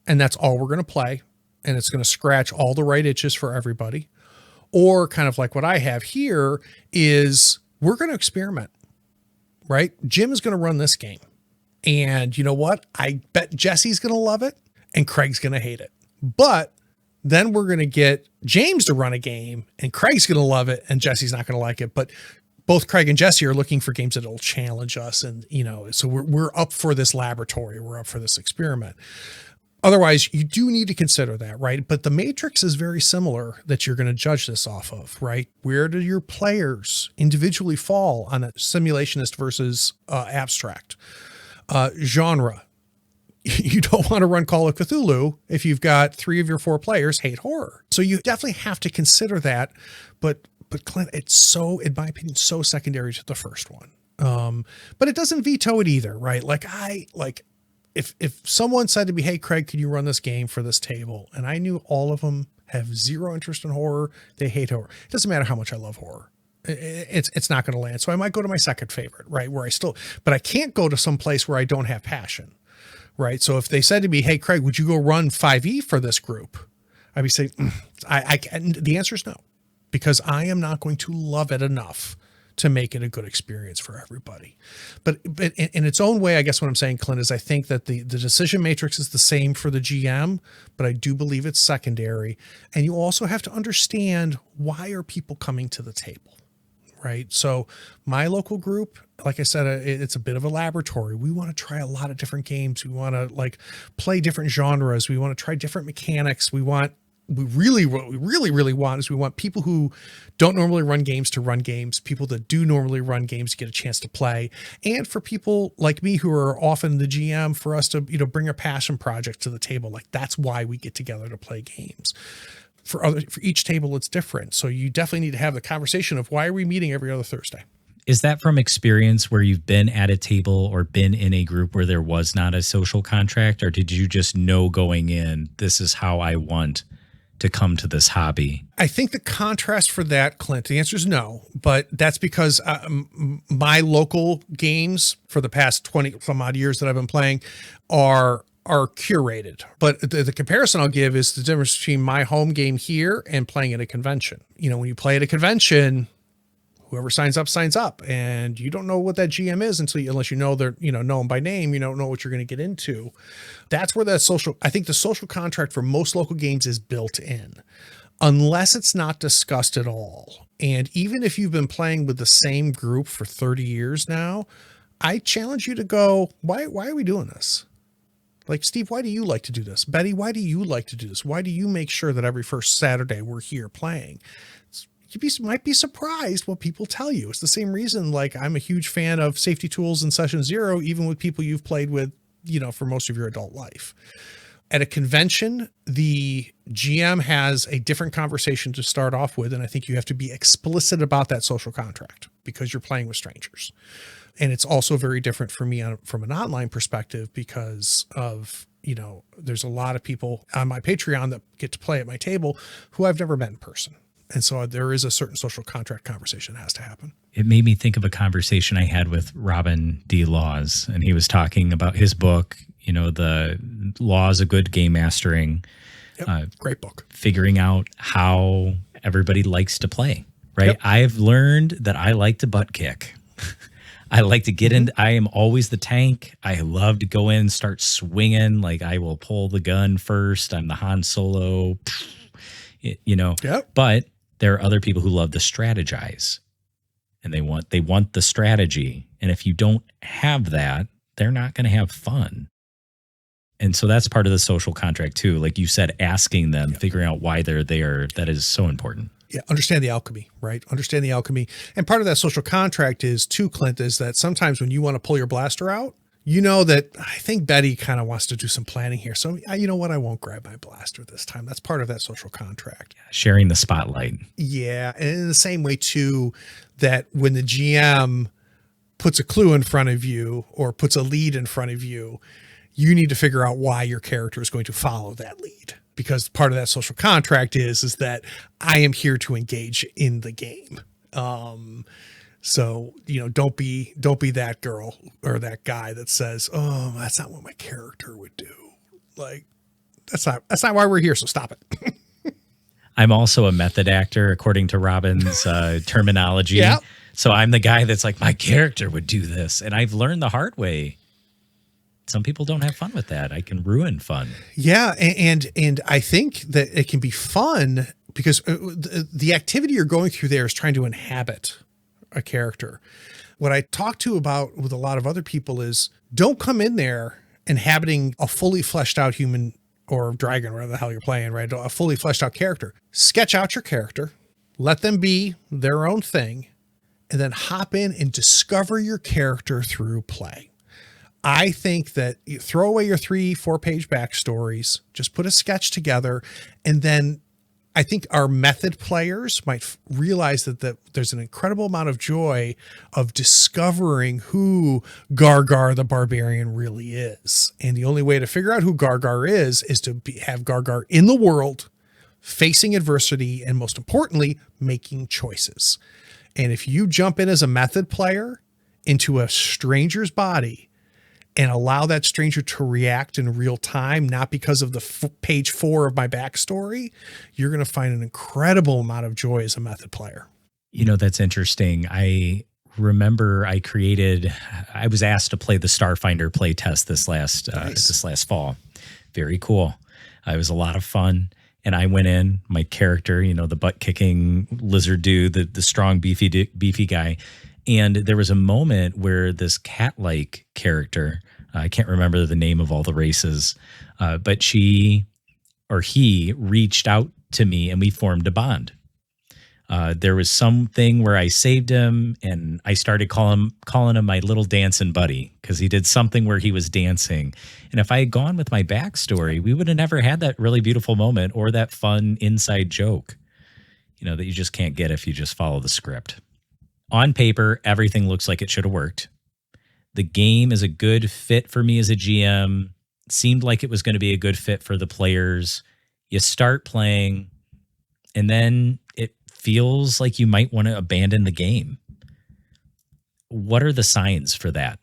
and that's all we're going to play. And it's going to scratch all the right itches for everybody. Or kind of like what I have here is we're going to experiment, right? Jim is going to run this game. And you know what? I bet Jesse's going to love it and Craig's going to hate it. But then we're going to get James to run a game and Craig's going to love it and Jesse's not going to like it. But both Craig and Jesse are looking for games that will challenge us. And, so we're up for this laboratory. We're up for this experiment. Otherwise, you do need to consider that, right? But the matrix is very similar that you're going to judge this off of, right? Where do your players individually fall on a simulationist versus abstract genre? You don't want to run Call of Cthulhu if you've got 3 of your 4 players hate horror. So you definitely have to consider that. But Clint, it's so, in my opinion, so secondary to the first one. But it doesn't veto it either, right? If someone said to me, hey, Craig, could you run this game for this table? And I knew all of them have zero interest in horror. They hate horror. It doesn't matter how much I love horror. It's not going to land. So I might go to my second favorite, right? But I can't go to some place where I don't have passion, right? So if they said to me, hey, Craig, would you go run 5e for this group? I'd be saying, the answer is no, because I am not going to love it enough to make it a good experience for everybody. But in its own way, I guess what I'm saying, Clint, is I think that the decision matrix is the same for the GM, but I do believe it's secondary. And you also have to understand, why are people coming to the table, right? So my local group, like I said, it's a bit of a laboratory. We want to try a lot of different games. We want to play different genres. We want to try different mechanics. What we really want is we want people who don't normally run games to run games, people that do normally run games to get a chance to play. And for people like me who are often the GM, for us to, bring a passion project to the table. That's why we get together to play games. For each table, it's different. So you definitely need to have the conversation of, why are we meeting every other Thursday? Is that from experience where you've been at a table or been in a group where there was not a social contract? Or did you just know going in, this is how I want to come to this hobby? I think the contrast for that, Clint, the answer is no, but that's because my local games for the past 20 some odd years that I've been playing are curated. But the comparison I'll give is the difference between my home game here and playing at a convention. When you play at a convention, whoever signs up, and you don't know what that GM is unless you know they're, know them by name. You don't know what you're going to get into. That's where I think the social contract for most local games is built in, unless it's not discussed at all. And even if you've been playing with the same group for 30 years now, I challenge you to go, why are we doing this? Steve, why do you like to do this? Betty, why do you like to do this? Why do you make sure that every first Saturday we're here playing? You might be surprised what people tell you. It's the same reason, I'm a huge fan of Safety Tools and Session Zero, even with people you've played with, for most of your adult life. At a convention, the GM has a different conversation to start off with. And I think you have to be explicit about that social contract because you're playing with strangers. And it's also very different for me from an online perspective because of, there's a lot of people on my Patreon that get to play at my table who I've never met in person. And so there is a certain social contract conversation that has to happen. It made me think of a conversation I had with Robin D. Laws, and he was talking about his book, the Laws of Good Game Mastering. Yep. Great book. Figuring out how everybody likes to play, right? Yep. I've learned that I like to butt kick. I like to get in. I am always the tank. I love to go in, start swinging. I will pull the gun first. I'm the Han Solo, Yep. But there are other people who love to strategize, and they want the strategy. And if you don't have that, they're not going to have fun. And so that's part of the social contract too. Like you said, asking them, figuring out why they're there. That is so important. Yeah. Understand the alchemy, right? Understand the alchemy. And part of that social contract is too, Clint, is that sometimes when you want to pull your blaster out, you know that I think Betty kind of wants to do some planning here. So you know what? I won't grab my blaster this time. That's part of that social contract. Sharing the spotlight. Yeah. And in the same way too, that when the GM puts a clue in front of you or puts a lead in front of you, you need to figure out why your character is going to follow that lead. Because part of that social contract is that I am here to engage in the game. So, you know, don't be that girl or that guy that says, oh, that's not what my character would do. Like, that's not why we're here. So stop it. I'm also a method actor, according to Robin's terminology. Yeah. So I'm the guy that's like, my character would do this. And I've learned the hard way. Some people don't have fun with that. I can ruin fun. Yeah. And I think that it can be fun because the activity you're going through there is trying to inhabit a character. What I talk to about with a lot of other people is don't come in there inhabiting a fully fleshed out human or dragon, whatever the hell you're playing, right? A fully fleshed out character. Sketch out your character, let them be their own thing, and then hop in and discover your character through play. I think that you throw away your 3-4 page backstories, just put a sketch together. And then I think our method players might realize that there's an incredible amount of joy of discovering who Gargar the Barbarian really is. And the only way to figure out who Gargar is to have Gargar in the world, facing adversity, and most importantly, making choices. And if you jump in as a method player into a stranger's body, and allow that stranger to react in real time, not because of the page 4 of my backstory, you're going to find an incredible amount of joy as a method player. You know, that's interesting. I remember I was asked to play the Starfinder play test this last fall. Very cool. It was a lot of fun. And I went in, my character, you know, the butt kicking lizard dude, the strong, beefy guy. And there was a moment where this cat-like character, I can't remember the name of all the races, but she or he reached out to me and we formed a bond. There was something where I saved him and I started calling him my little dancing buddy because he did something where he was dancing. And if I had gone with my backstory, we would have never had that really beautiful moment or that fun inside joke, you know, that you just can't get if you just follow the script. On paper, everything looks like it should have worked. The game is a good fit for me as a GM. It seemed like it was going to be a good fit for the players. You start playing, and then it feels like you might want to abandon the game. What are the signs for that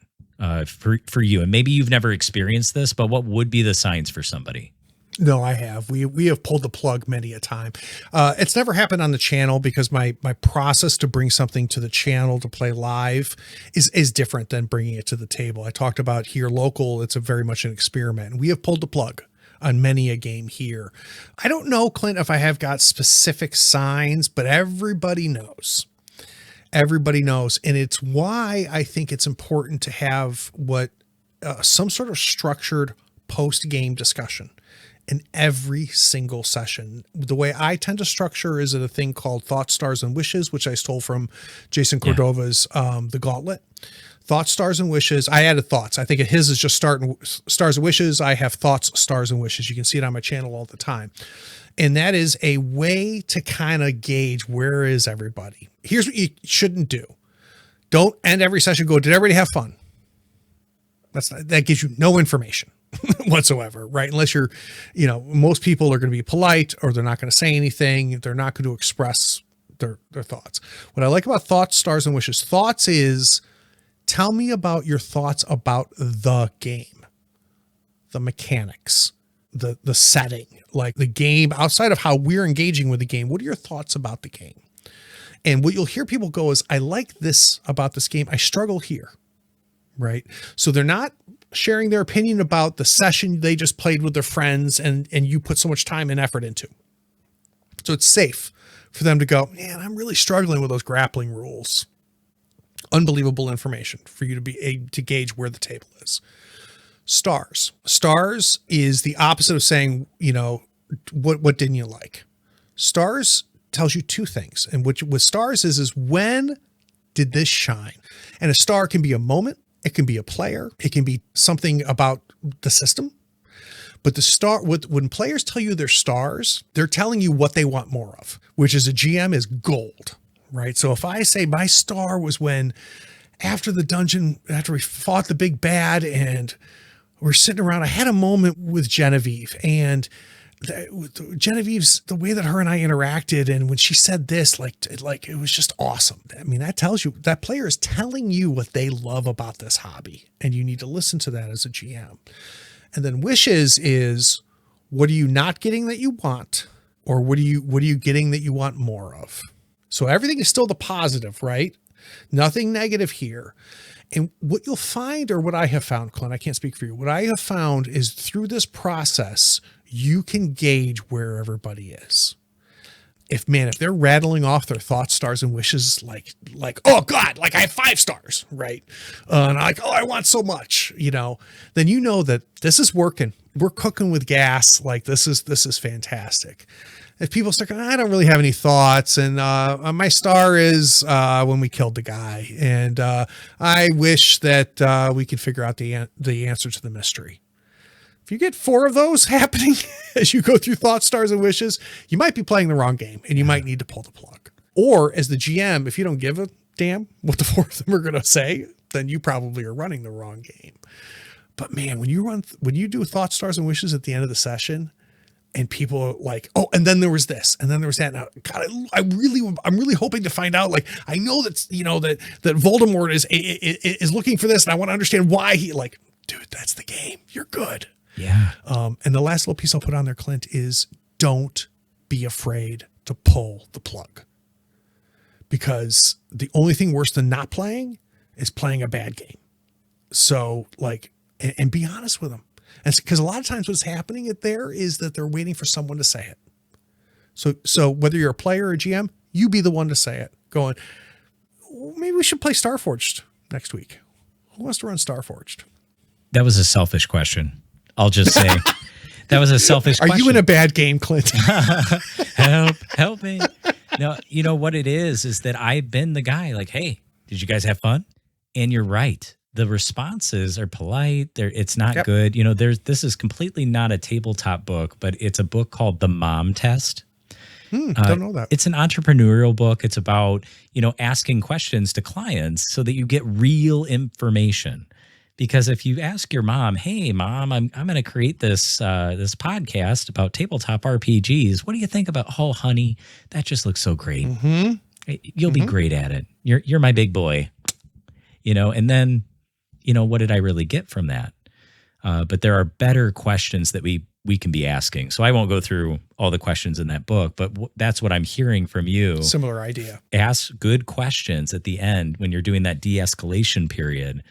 for you? And maybe you've never experienced this, but what would be the signs for somebody? No, I have. We have pulled the plug many a time. It's never happened on the channel because my process to bring something to the channel to play live is different than bringing it to the table. I talked about here local. It's very much an experiment. And we have pulled the plug on many a game here. I don't know, Clint, if I have got specific signs, but everybody knows. Everybody knows. And it's why I think it's important to have some sort of structured post-game discussion in every single session. The way I tend to structure is a thing called Thoughts, Stars, and Wishes, which I stole from Jason Cordova's The Gauntlet. Thoughts, Stars, and Wishes. I added thoughts. I think his is just Stars and Wishes. I have Thoughts, Stars, and Wishes. You can see it on my channel all the time. And that is a way to kind of gauge where is everybody. Here's what you shouldn't do. Don't end every session go, did everybody have fun? That gives you no information whatsoever, right? Unless you're, most people are going to be polite or they're not going to say anything. They're not going to express their thoughts. What I like about Thoughts, Stars, and Wishes, thoughts is tell me about your thoughts about the game, the mechanics, the setting, like the game outside of how we're engaging with the game. What are your thoughts about the game? And what you'll hear people go is, I like this about this game. I struggle here, right? So they're not sharing their opinion about the session they just played with their friends and you put so much time and effort into. So it's safe for them to go, man, I'm really struggling with those grappling rules. Unbelievable information for you to be able to gauge where the table is. Stars. Stars is the opposite of saying, what didn't you like? Stars tells you two things. And what stars is when did this shine? And a star can be a moment. It can be a player. It can be something about the system. But when players tell you they're stars, they're telling you what they want more of, which as a GM is gold, right? So if I say my star was when after we fought the big bad and we're sitting around, I had a moment with Genevieve, and Genevieve's, the way that her and I interacted, and when she said this, like it was just awesome. I mean, that tells you that player is telling you what they love about this hobby, and you need to listen to that as a GM. And then wishes is, what are you not getting that you want, or what are you getting that you want more of? So everything is still the positive, right? Nothing negative here. And what you'll find, or what I have found, Clint, I can't speak for you. What I have found is through this process, you can gauge where everybody is. If they're rattling off their thoughts, stars, and wishes, like, oh God, like I have 5 stars, right? And I'm like, oh, I want so much, then you know that this is working. We're cooking with gas. Like this is fantastic. If people start going, I don't really have any thoughts, and my star is when we killed the guy, and I wish that we could figure out the answer to the mystery. If you get 4 of those happening as you go through thoughts, stars, and wishes, you might be playing the wrong game, and you might need to pull the plug. Or as the GM, if you don't give a damn what the 4 of them are going to say, then you probably are running the wrong game. But man, when you do thoughts, stars, and wishes at the end of the session, and people are like, oh, and then there was this, and then there was that. Now, God, I'm really hoping to find out. Like, I know that that Voldemort is looking for this, and I want to understand why dude, that's the game. You're good. Yeah. And the last little piece I'll put on there, Clint, is don't be afraid to pull the plug, because the only thing worse than not playing is playing a bad game. So and be honest with them. And because a lot of times what's happening there is that they're waiting for someone to say it. So whether you're a player or a GM, you be the one to say it, going, maybe we should play Starforged next week. Who wants to run Starforged? That was a selfish question. I'll just say that was a selfish question. Are you in a bad game, Clint? Help me. No, you know what it is that I've been the guy like, hey, did you guys have fun? And you're right. The responses are polite. It's not good. This is completely not a tabletop book, but it's a book called The Mom Test. Don't know that. It's an entrepreneurial book. It's about, asking questions to clients so that you get real information. Because if you ask your mom, hey, Mom, I'm going to create this podcast about tabletop RPGs. What do you think about? Oh, honey, that just looks so great. Mm-hmm. You'll be great at it. You're my big boy. And then, what did I really get from that? But there are better questions that we can be asking. So I won't go through all the questions in that book, but that's what I'm hearing from you. Similar idea. Ask good questions at the end when you're doing that de-escalation period.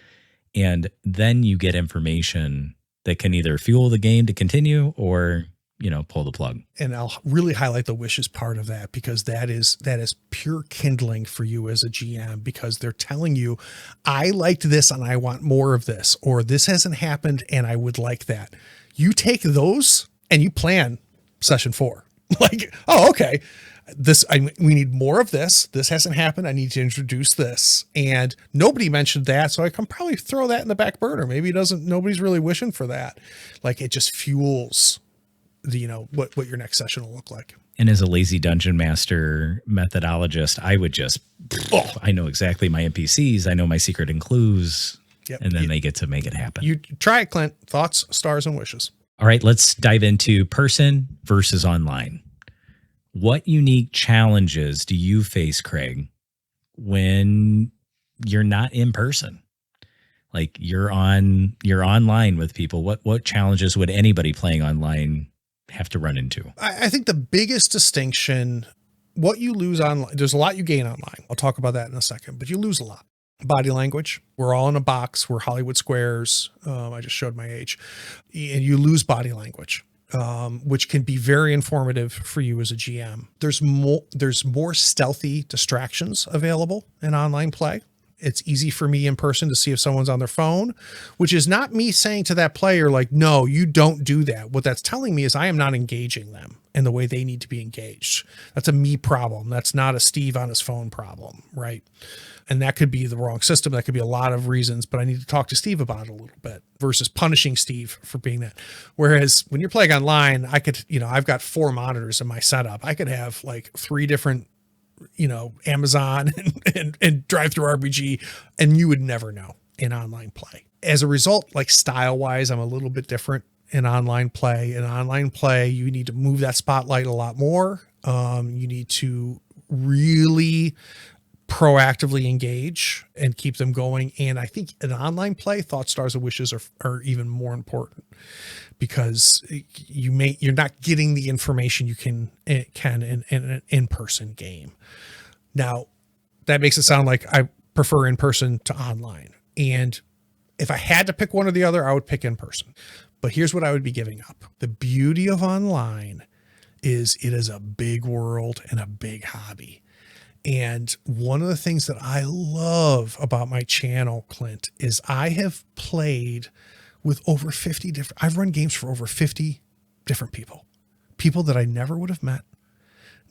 And then you get information that can either fuel the game to continue or, pull the plug. And I'll really highlight the wishes part of that, because that is pure kindling for you as a GM, because they're telling you, I liked this and I want more of this, or this hasn't happened and I would like that. You take those and you plan session 4. Oh, okay. We need more of this. This hasn't happened. I need to introduce this. And nobody mentioned that. So I can probably throw that in the back burner. Maybe nobody's really wishing for that. It just fuels what your next session will look like. And as a lazy dungeon master methodologist, I would just, I know exactly my NPCs. I know my secret and clues. Yep. And then they get to make it happen. You try it, Clint. Thoughts, stars, and wishes. All right, let's dive into person versus online. What unique challenges do you face, Craig, when you're not in person? You're online with people. What challenges would anybody playing online have to run into? I think the biggest distinction, what you lose online, there's a lot you gain online. I'll talk about that in a second, but you lose a lot. Body language. We're all in a box. We're Hollywood squares. I just showed my age. And you lose body language, which can be very informative for you as a GM. There's more stealthy distractions available in online play. It's easy for me in person to see if someone's on their phone, which is not me saying to that player, like, no, you don't do that. What that's telling me is I am not engaging them in the way they need to be engaged. That's a me problem. That's not a Steve on his phone problem, right? And that could be the wrong system. That could be a lot of reasons, but I need to talk to Steve about it a little bit versus punishing Steve for being that. Whereas when you're playing online, I could, I've got 4 monitors in my setup. I could have like 3 different, Amazon and Drive-Thru RPG, and you would never know in online play. As a result, like style wise, I'm a little bit different in online play. In online play, you need to move that spotlight a lot more. You need to really proactively engage and keep them going. And I think in online play, thought, stars, and wishes are even more important, because you're not getting the information you can in an in-person game. Now, that makes it sound like I prefer in-person to online. And if I had to pick one or the other, I would pick in-person. But here's what I would be giving up. The beauty of online is it is a big world and a big hobby. And one of the things that I love about my channel, Clint, is I have played with over 50 different, I've run games for over 50 different people that I never would have met,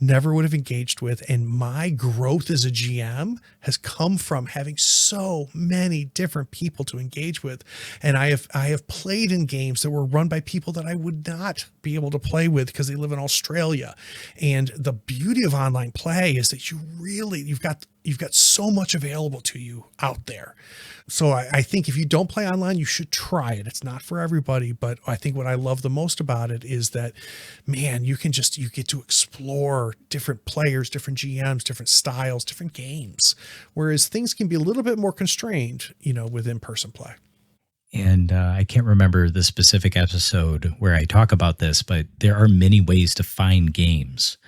never would have engaged with. And my growth as a GM has come from having so many different people to engage with. And I have played in games that were run by people that I would not be able to play with because they live in Australia. And the beauty of online play is that you've got so much available to you out there. So I think if you don't play online, you should try it. It's not for everybody, but I think what I love the most about it is that, man, you get to explore different players, different GMs, different styles, different games, whereas things can be a little bit more constrained, with in-person play. And I can't remember the specific episode where I talk about this, but there are many ways to find games.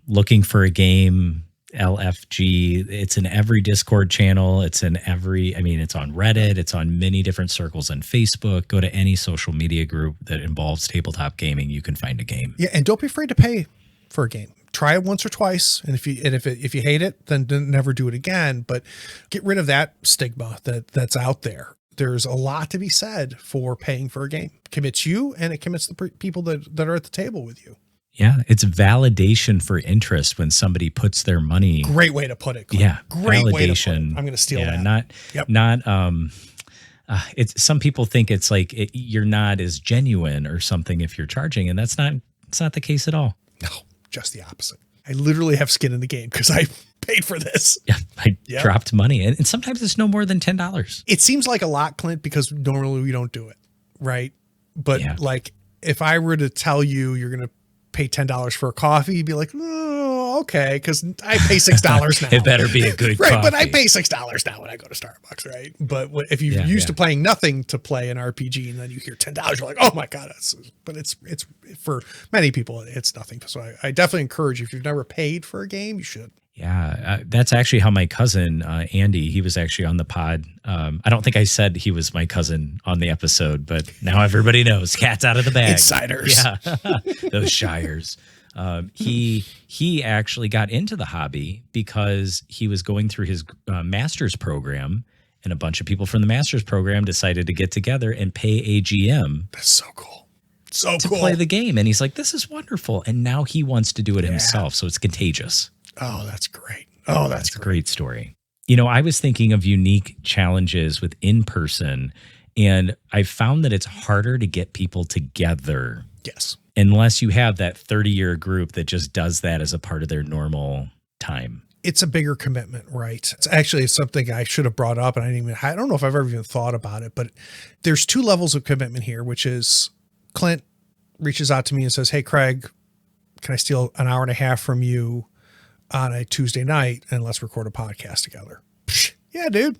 Looking for a game, LFG, it's in every Discord channel. It's on Reddit. It's on many different circles on Facebook. Go to any social media group that involves tabletop gaming. You can find a game. Yeah. And don't be afraid to pay for a game. Try it once or twice. And if you hate it, then never do it again, but get rid of that stigma that's out there. There's a lot to be said for paying for a game. It commits you, and it commits the people that are at the table with you. Yeah, it's validation for interest when somebody puts their money. Great way to put it, Clint. Yeah, great validation. Way to put it. I'm going to steal that. It's some people think it's like you're not as genuine or something if you're charging, and it's not the case at all. No, just the opposite. I literally have skin in the game because I paid for this. Yeah, I dropped money, and sometimes it's no more than $10. It seems like a lot, Clint, because normally we don't do it, right? But like, if I were to tell you you're going to pay $10 for a coffee, you'd be like, oh, okay, because I pay $6 now. It better be a good right, coffee. But I pay $6 now when I go to Starbucks, right? But if you're used to paying nothing to play an RPG and then you hear $10, you're like, oh my God. But it's for many people, it's nothing. So I definitely encourage you, if you've never paid for a game, you should. Yeah, that's actually how my cousin, Andy, he was actually on the pod. I don't think I said he was my cousin on the episode, but now everybody knows. Cat's out of the bag. Insiders. Yeah, those Shires. He actually got into the hobby because he was going through his master's program, and a bunch of people from the master's program decided to get together and pay a GM. That's so cool. To play the game. And he's like, this is wonderful. And now he wants to do it himself. So it's contagious. Oh, that's great. Oh, that's a great story. I was thinking of unique challenges with in-person, and I found that it's harder to get people together. Yes. Unless you have that 30-year group that just does that as a part of their normal time. It's a bigger commitment, right? It's actually something I should have brought up, and I don't know if I've ever even thought about it, but there's 2 levels of commitment here, which is Clint reaches out to me and says, hey, Craig, can I steal an hour and a half from you on a Tuesday night and let's record a podcast together? Psh, yeah, dude,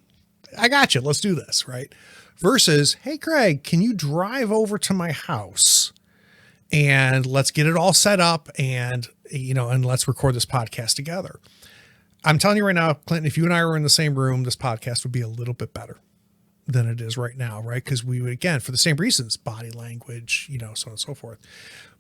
I got you. Let's do this. Right. Versus, hey, Craig, can you drive over to my house and let's get it all set up and let's record this podcast together. I'm telling you right now, Clinton, if you and I were in the same room, this podcast would be a little bit better than it is right now. Right. Cause we would, again, for the same reasons, body language, so on and so forth.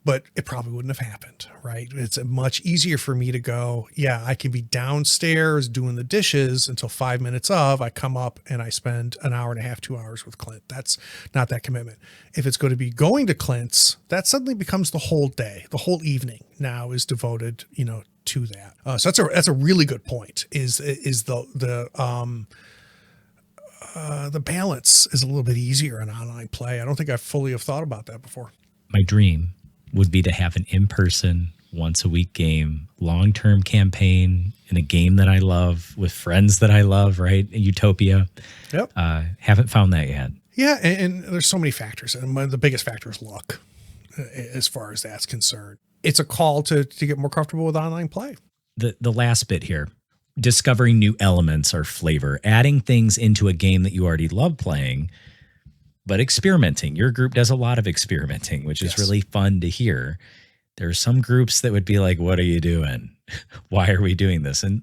but it probably wouldn't have happened, right? It's much easier for me to go, yeah, I can be downstairs doing the dishes until 5 minutes of, I come up and I spend an hour and a half, 2 hours with Clint. That's not that commitment. If it's going to be going to Clint's, that suddenly becomes the whole day, the whole evening now is devoted, to that. So that's a really good point is the balance is a little bit easier in online play. I don't think I fully have thought about that before. My dream would be to have an in-person, once-a-week game, long-term campaign in a game that I love with friends that I love, right? Utopia. Yep. Haven't found that yet. Yeah, and there's so many factors. And the biggest factor is luck as far as that's concerned. It's a call to get more comfortable with online play. The last bit here. Discovering new elements or flavor, adding things into a game that you already love playing, but experimenting. Your group does a lot of experimenting, which is really fun to hear. There are some groups that would be like, what are you doing? Why are we doing this? And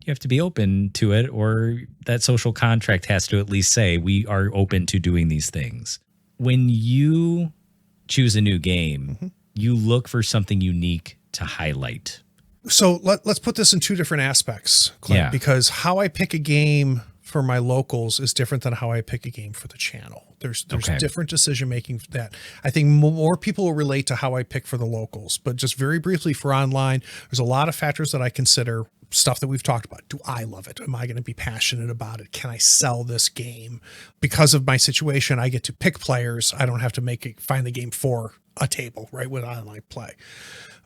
you have to be open to it, or that social contract has to at least say, we are open to doing these things. When you choose a new game, you look for something unique to highlight. So let's put this in two different aspects, Clint, because how I pick a game for my locals is different than how I pick a game for the channel. There's different decision-making for that. I think more people will relate to how I pick for the locals, but just very briefly for online, there's a lot of factors that I consider, stuff that we've talked about. Do I love it? Am I going to be passionate about it? Can I sell this game? Because of my situation, I get to pick players. I don't have to find the game for a table, right? With online play.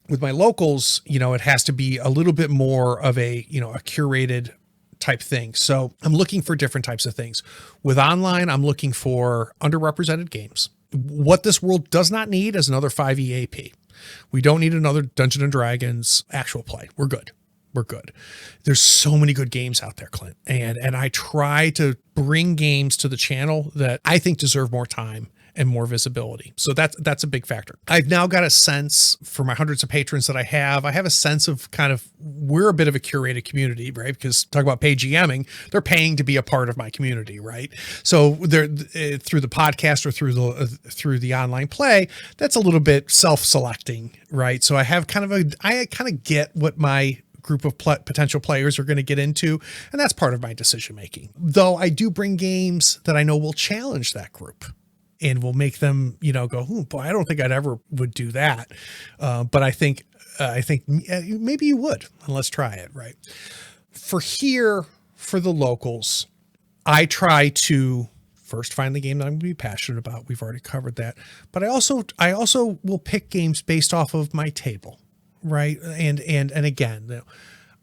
With my locals, it has to be a little bit more of a curated type thing. So I'm looking for different types of things. With online, I'm looking for underrepresented games. What this world does not need is another 5e AP. We don't need another Dungeons and Dragons actual play. We're good. There's so many good games out there, Clint. And I try to bring games to the channel that I think deserve more time and more visibility. So that's a big factor. I've now got a sense for my hundreds of patrons that I have a sense of we're a bit of a curated community, right? Because talk about paid GMing, they're paying to be a part of my community, right? So they're through the podcast or through the online play, that's a little bit self-selecting, right? So I have I get what my group of potential players are going to get into, and that's part of my decision making. Though I do bring games that I know will challenge that group and will make them, go, oh boy, I don't think I'd ever would do that. But I think maybe you would, and let's try it. Right. For the locals, I try to first find the game that I'm going to be passionate about. We've already covered that, but I also will pick games based off of my table. Right. And again,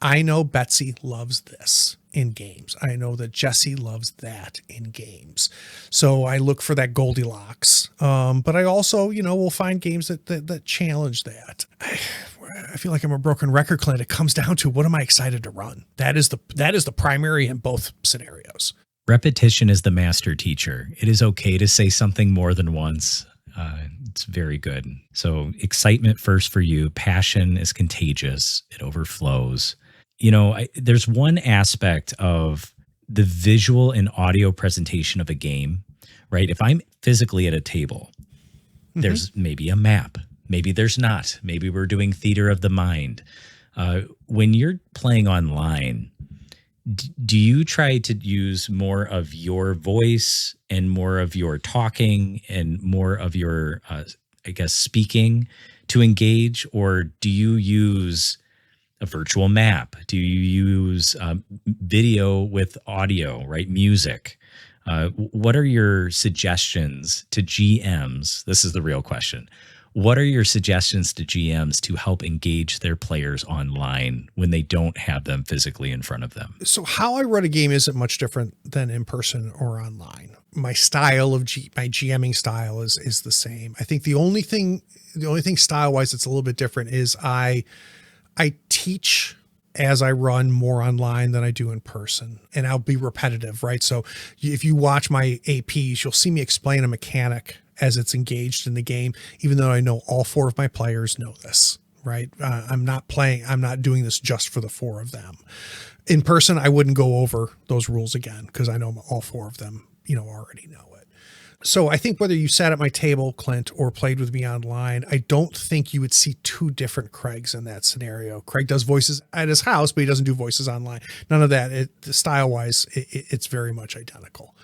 I know Betsy loves this in games. I know that Jesse loves that in games. So I look for that Goldilocks. But I also, will find games that challenge that. I feel like I'm a broken record, Clint. It comes down to, what am I excited to run? That is the primary in both scenarios. Repetition is the master teacher. It is okay to say something more than once. It's very good. So excitement first for you. Passion is contagious. It overflows. There's one aspect of the visual and audio presentation of a game, right? If I'm physically at a table, there's maybe a map. Maybe there's not. Maybe we're doing theater of the mind. When you're playing online, do you try to use more of your voice and more of your talking and more of your, speaking to engage? Or do you use a virtual map? Do you use video with audio, right? Music? What are your suggestions to GMs? This is the real question. What are your suggestions to GMs to help engage their players online when they don't have them physically in front of them? So how I run a game isn't much different than in person or online. My style of my GMing style is the same. I think the only thing style wise that's a little bit different is I teach as I run more online than I do in person, and I'll be repetitive, right? So if you watch my APs, you'll see me explain a mechanic as it's engaged in the game, even though I know all 4 of my players know this, right? I'm not doing this just for the 4 of them. In person, I wouldn't go over those rules again because I know all 4 of them, already know it. So I think whether you sat at my table, Clint, or played with me online, I don't think you would see two different Craigs in that scenario. Craig does voices at his house, but he doesn't do voices online. None of that. Style-wise, it's very much identical.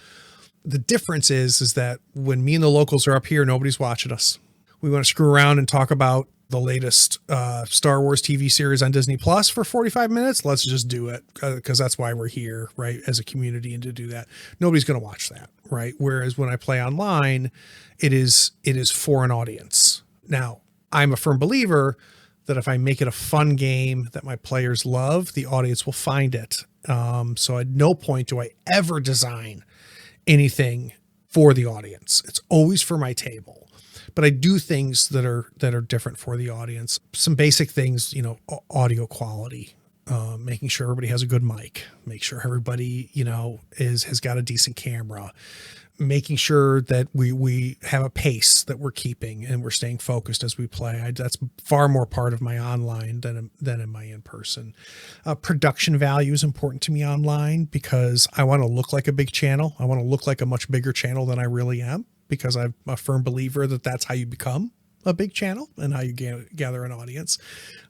The difference is that when me and the locals are up here, nobody's watching us. We want to screw around and talk about the latest Star Wars TV series on Disney Plus for 45 minutes. Let's just do it because that's why we're here, right? As a community, and to do that, nobody's going to watch that, right? Whereas when I play online, it is for an audience. Now, I'm a firm believer that if I make it a fun game that my players love, the audience will find it. So at no point do I ever design anything for the audience. It's always for my table. But I do things that are different for the audience. Some basic things, audio quality, making sure everybody has a good mic, make sure everybody, has got a decent camera, making sure that we have a pace that we're keeping and we're staying focused as we play. That's far more part of my online than in my in-person. Production value is important to me online because I want to look like a big channel. I want to look like a much bigger channel than I really am, because I'm a firm believer that that's how you become a big channel and how you gather an audience.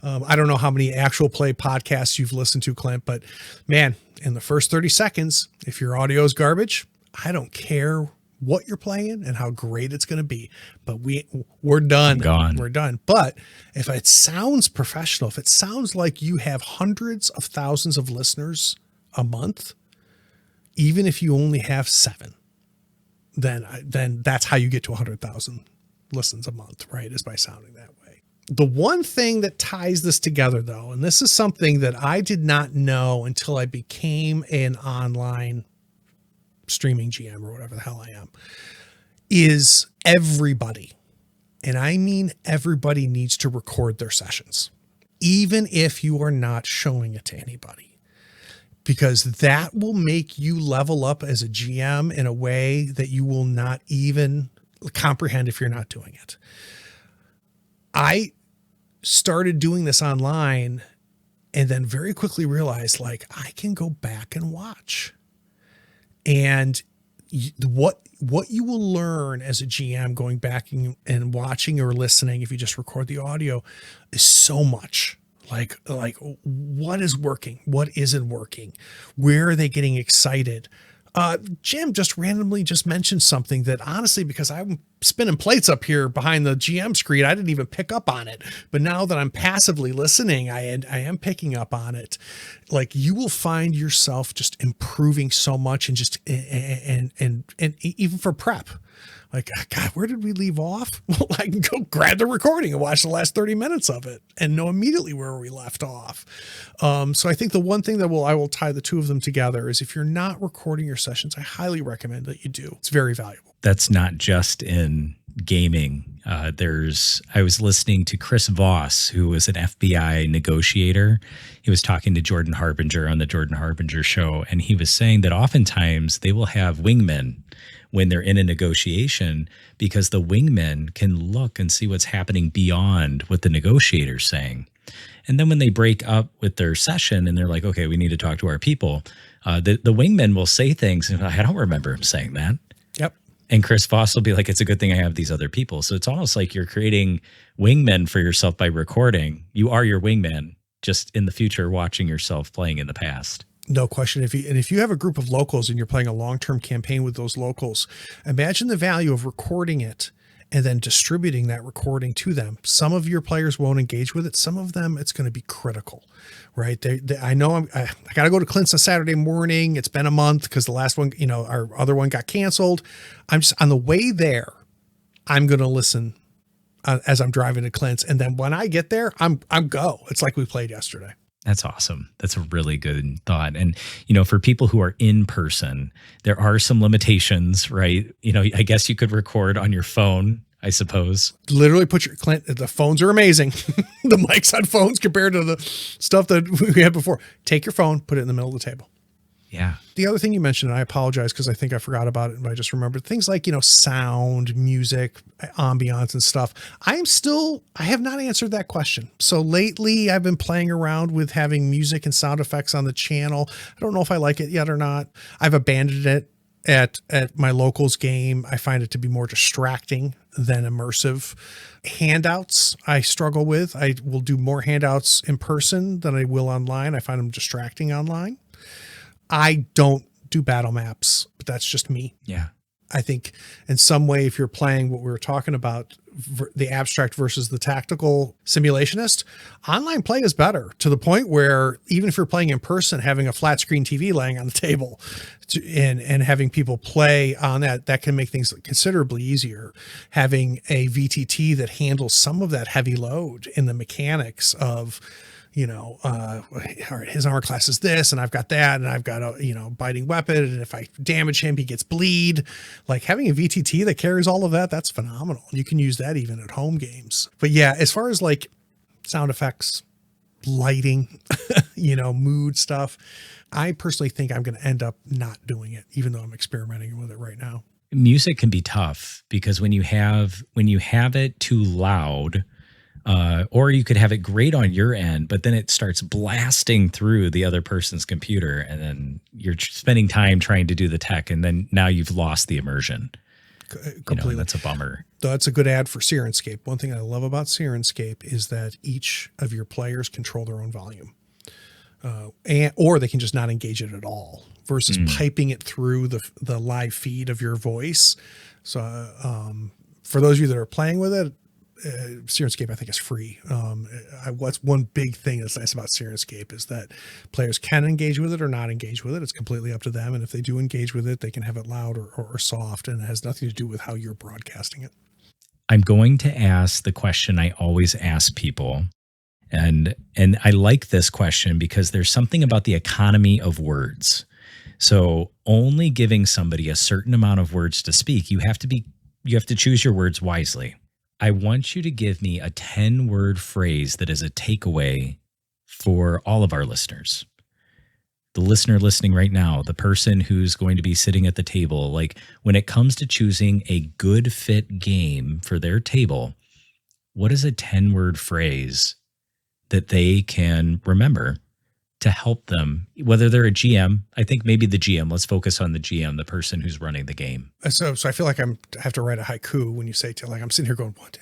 I don't know how many actual play podcasts you've listened to, Clint, but man, in the first 30 seconds, if your audio is garbage, I don't care what you're playing and how great it's going to be, but we're done. We're done. But if it sounds professional, if it sounds like you have hundreds of thousands of listeners a month, even if you only have 7, then that's how you get to 100,000 listens a month, right? Is by sounding that way. The one thing that ties this together, though, and this is something that I did not know until I became an online streaming GM or whatever the hell I am, is everybody, and I mean everybody, needs to record their sessions, even if you are not showing it to anybody. Because that will make you level up as a GM in a way that you will not even comprehend if you're not doing it. I started doing this online and then very quickly realized, I can go back and watch. And what you will learn as a GM going back and watching or listening, if you just record the audio, is so much. Like what is working? What isn't working? Where are they getting excited? Jim just randomly mentioned something that, honestly, because I'm spinning plates up here behind the GM screen, I didn't even pick up on it. But now that I'm passively listening, I am picking up on it. You will find yourself just improving so much, and just and even for prep. God, where did we leave off? Well, I can go grab the recording and watch the last 30 minutes of it and know immediately where we left off. So I think the one thing that I will tie the two of them together is, if you're not recording your sessions, I highly recommend that you do. It's very valuable. That's not just in gaming. I was listening to Chris Voss, who was an FBI negotiator. He was talking to Jordan Harbinger on the Jordan Harbinger show, and he was saying that oftentimes they will have wingmen when they're in a negotiation, because the wingmen can look and see what's happening beyond what the negotiator's saying. And then when they break up with their session and they're like, okay, we need to talk to our people, the wingmen will say things, and I don't remember him saying that. Yep. And Chris Voss will be like, it's a good thing I have these other people. So it's almost like you're creating wingmen for yourself by recording. You are your wingman, just in the future watching yourself playing in the past. No question. If you have a group of locals and you're playing a long-term campaign with those locals, imagine the value of recording it and then distributing that recording to them. Some of your players won't engage with it. Some of them, it's going to be critical, right? I know I got to go to Clint's on Saturday morning. It's been a month because the last one, our other one got canceled. I'm just on the way there. I'm going to listen as I'm driving to Clint's. And then when I get there, I'm go. It's like we played yesterday. That's awesome. That's a really good thought. And, for people who are in person, there are some limitations, right? I guess you could record on your phone, I suppose. Literally the phones are amazing. The mics on phones compared to the stuff that we had before. Take your phone, put it in the middle of the table. Yeah. The other thing you mentioned, and I apologize because I think I forgot about it, but I just remembered, things like, sound, music, ambiance and stuff. I have not answered that question. So lately I've been playing around with having music and sound effects on the channel. I don't know if I like it yet or not. I've abandoned it. at my locals game. I find it to be more distracting than immersive. Handouts I struggle with. I will do more handouts in person than I will online. I find them distracting online. I don't do battle maps, but that's just me. Yeah. I think in some way, if you're playing what we were talking about, the abstract versus the tactical simulationist, online play is better, to the point where even if you're playing in person, having a flat screen TV laying on the table and having people play on that can make things considerably easier. Having a VTT that handles some of that heavy load in the mechanics of, all right, his armor class is this, and I've got that, and I've got a, biting weapon, and if I damage him, he gets bleed. Like, having a VTT that carries all of that, that's phenomenal. You can use that even at home games. But yeah, as far as like sound effects, lighting, mood stuff, I personally think I'm going to end up not doing it, even though I'm experimenting with it right now. Music can be tough because when you have it too loud, or you could have it great on your end, but then it starts blasting through the other person's computer, and then you're spending time trying to do the tech, and then now you've lost the immersion. Completely. That's a bummer. That's a good ad for Sirenscape. One thing I love about Sirenscape is that each of your players control their own volume, or they can just not engage it at all, versus piping it through the live feed of your voice. So for those of you that are playing with it, Sirenscape, I think, is free. What's one big thing that's nice about Sirenscape is that players can engage with it or not engage with it. It's completely up to them. And if they do engage with it, they can have it loud or soft, and it has nothing to do with how you're broadcasting it. I'm going to ask the question I always ask people. And I like this question because there's something about the economy of words. So only giving somebody a certain amount of words to speak, you have to choose your words wisely. I want you to give me a 10-word phrase that is a takeaway for all of our listeners. The listener listening right now, the person who's going to be sitting at the table, like when it comes to choosing a good fit game for their table, what is a 10-word phrase that they can remember to help them, whether they're a GM? I think maybe the GM, let's focus on the GM, the person who's running the game. So I feel like I have to write a haiku when you say, I'm sitting here going, what?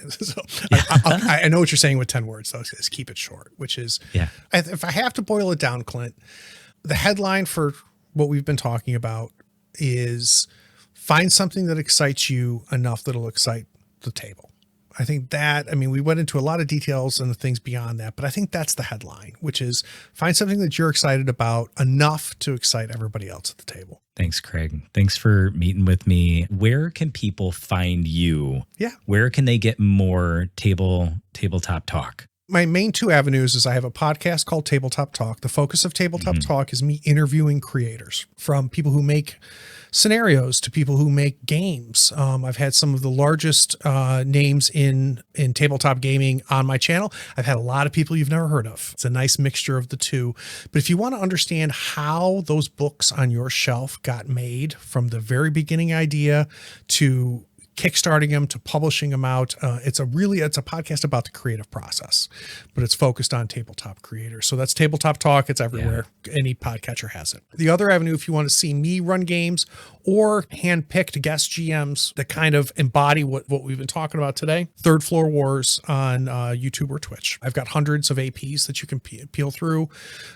So I know what you're saying with 10 words, though, is keep it short, which is, if I have to boil it down, Clint, the headline for what we've been talking about is find something that excites you enough that'll excite the table. I think we went into a lot of details and the things beyond that, but I think that's the headline, which is find something that you're excited about enough to excite everybody else at the table. Thanks, Craig. Thanks for meeting with me. Where can people find you? Yeah. Where can they get more tabletop talk? My main two avenues is I have a podcast called Tabletop Talk. The focus of Tabletop Talk is me interviewing creators, from people who make scenarios to people who make games. I've had some of the largest names in tabletop gaming on my channel. I've had a lot of people you've never heard of. It's a nice mixture of the two. But if you want to understand how those books on your shelf got made, from the very beginning idea to kickstarting them to publishing them out, it's a podcast about the creative process, but it's focused on tabletop creators. So that's Tabletop Talk. It's everywhere. Yeah. Any podcatcher has it. The other avenue, if you want to see me run games or hand-picked guest GMs that kind of embody what we've been talking about today, Third Floor Wars on YouTube or Twitch. I've got hundreds of APs that you can peel through.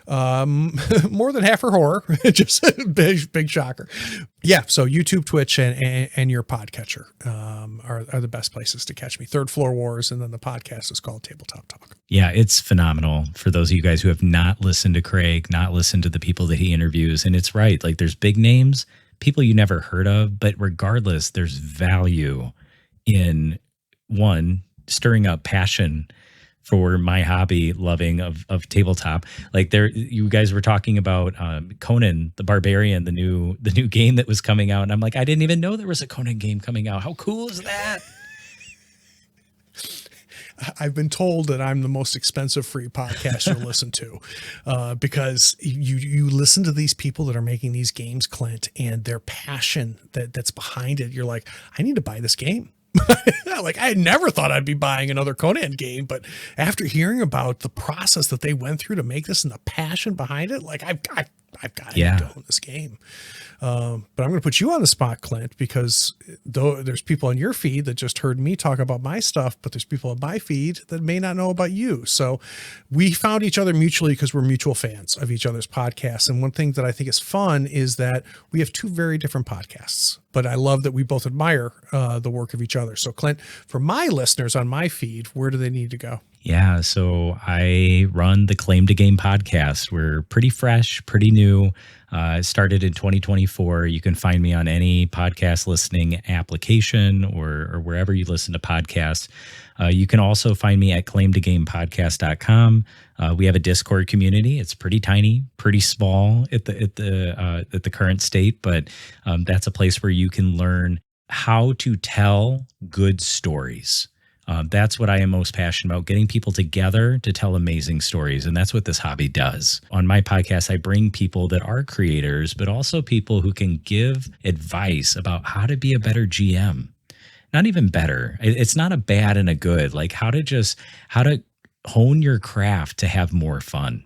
More than half are horror. Just big shocker. Yeah, so YouTube, Twitch, and your podcatcher are the best places to catch me. Third Floor Wars, and then the podcast is called Tabletop Talk. Yeah, it's phenomenal for those of you guys who have not listened to Craig, not listened to the people that he interviews. And it's right, like there's big names, people you never heard of, but regardless, there's value in, one, stirring up passion for my hobby loving of tabletop. Like you guys were talking about Conan the Barbarian, the new game that was coming out. And I'm like, I didn't even know there was a Conan game coming out. How cool is that? I've been told that I'm the most expensive free podcast you'll listen to, because you listen to these people that are making these games, Clint, and their passion that's behind it. You're like, I need to buy this game. Like, I never thought I'd be buying another Conan game, but after hearing about the process that they went through to make this and the passion behind it, like I've got to Yeah. own this game. But I'm going to put you on the spot, Clint, because though there's people on your feed that just heard me talk about my stuff, but there's people on my feed that may not know about you. So we found each other mutually because we're mutual fans of each other's podcasts. And one thing that I think is fun is that we have two very different podcasts, but I love that we both admire the work of each other. So Clint, for my listeners on my feed, where do they need to go? Yeah, so I run the Claim to Game podcast. We're pretty fresh, pretty new. It started in 2024. You can find me on any podcast listening application or wherever you listen to podcasts. You can also find me at clint.scheirer.com. We have a Discord community. It's pretty tiny, pretty small at the current state, but that's a place where you can learn how to tell good stories. That's what I am most passionate about, getting people together to tell amazing stories. And that's what this hobby does. On my podcast, I bring people that are creators, but also people who can give advice about how to be a better GM. Not even better. It's not a bad and a good, like how to hone your craft to have more fun.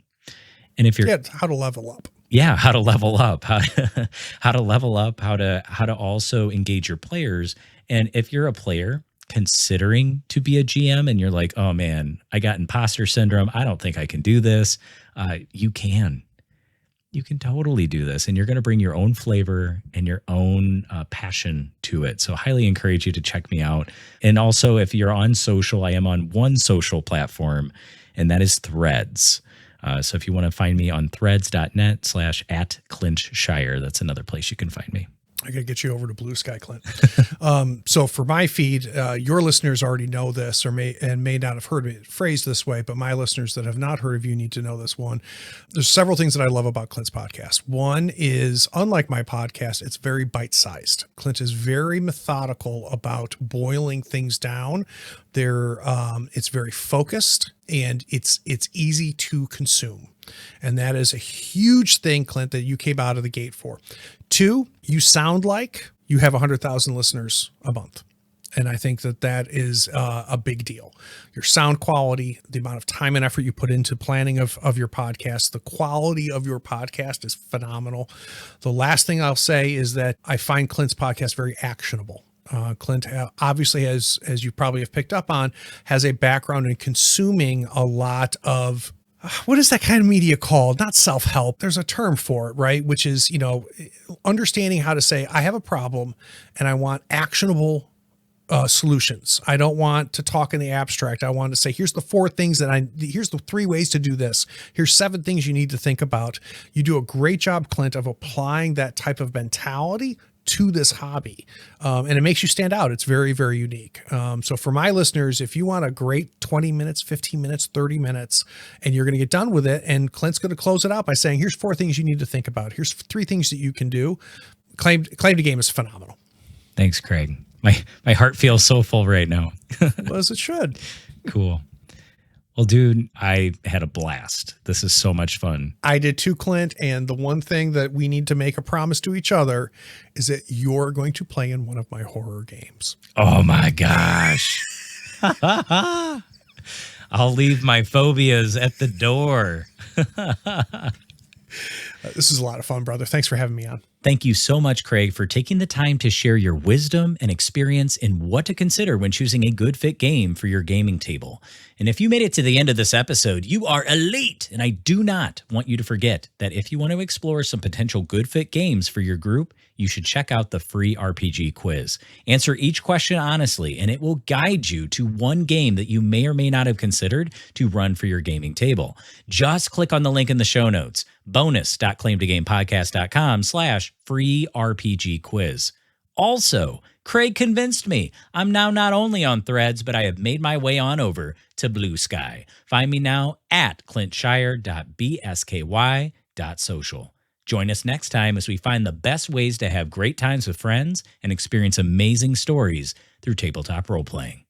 And if you're how to level up. Yeah, how to level up, how to level up, how to also engage your players. And if you're a player considering to be a GM and you're like, oh man, I got imposter syndrome, I don't think I can do this. You can totally do this, and you're going to bring your own flavor and your own passion to it. So highly encourage you to check me out. And also, if you're on social, I am on one social platform, and that is Threads. So if you want to find me on threads.net/@clint.scheirer, that's another place you can find me. I got to get you over to Blue Sky, Clint. So for my feed, your listeners already know this or may not have heard it phrased this way, but my listeners that have not heard of you need to know this one. There's several things that I love about Clint's podcast. One is, unlike my podcast, it's very bite-sized. Clint is very methodical about boiling things down. It's very focused, and it's easy to consume. And that is a huge thing, Clint, that you came out of the gate for. 2, you sound like you have 100,000 listeners a month. And I think that is a big deal. Your sound quality, the amount of time and effort you put into planning of your podcast, the quality of your podcast is phenomenal. The last thing I'll say is that I find Clint's podcast very actionable. Clint obviously, as you probably have picked up on, has a background in consuming a lot of, what is that kind of media called? Not self-help. There's a term for it, right? Which is, understanding how to say, I have a problem and I want actionable solutions. I don't want to talk in the abstract. I want to say, here's the 4 things here's the 3 ways to do this. Here's 7 things you need to think about. You do a great job, Clint, of applying that type of mentality to this hobby. And it makes you stand out. It's very, very unique. So for my listeners, if you want a great 20 minutes, 15 minutes, 30 minutes, and you're going to get done with it, and Clint's going to close it out by saying, here's 4 things you need to think about. Here's 3 things that you can do. Claim to Game is phenomenal. Thanks, Craig. My heart feels so full right now. Well, as it should. Cool. Well, dude, I had a blast. This is so much fun. I did too, Clint. And the one thing that we need to make a promise to each other is that you're going to play in one of my horror games. Oh my gosh. I'll leave my phobias at the door. This is a lot of fun, brother. Thanks for having me on. Thank you so much, Craig, for taking the time to share your wisdom and experience in what to consider when choosing a good fit game for your gaming table. And if you made it to the end of this episode, you are elite. And I do not want you to forget that if you want to explore some potential good fit games for your group, you should check out the free RPG quiz. Answer each question honestly, and it will guide you to one game that you may or may not have considered to run for your gaming table. Just click on the link in the show notes, bonus.claimtogamepodcast.com/free RPG quiz. Also, Craig convinced me. I'm now not only on Threads, but I have made my way on over to Blue Sky. Find me now at clint.scheirer.bsky.social. Join us next time as we find the best ways to have great times with friends and experience amazing stories through tabletop role-playing.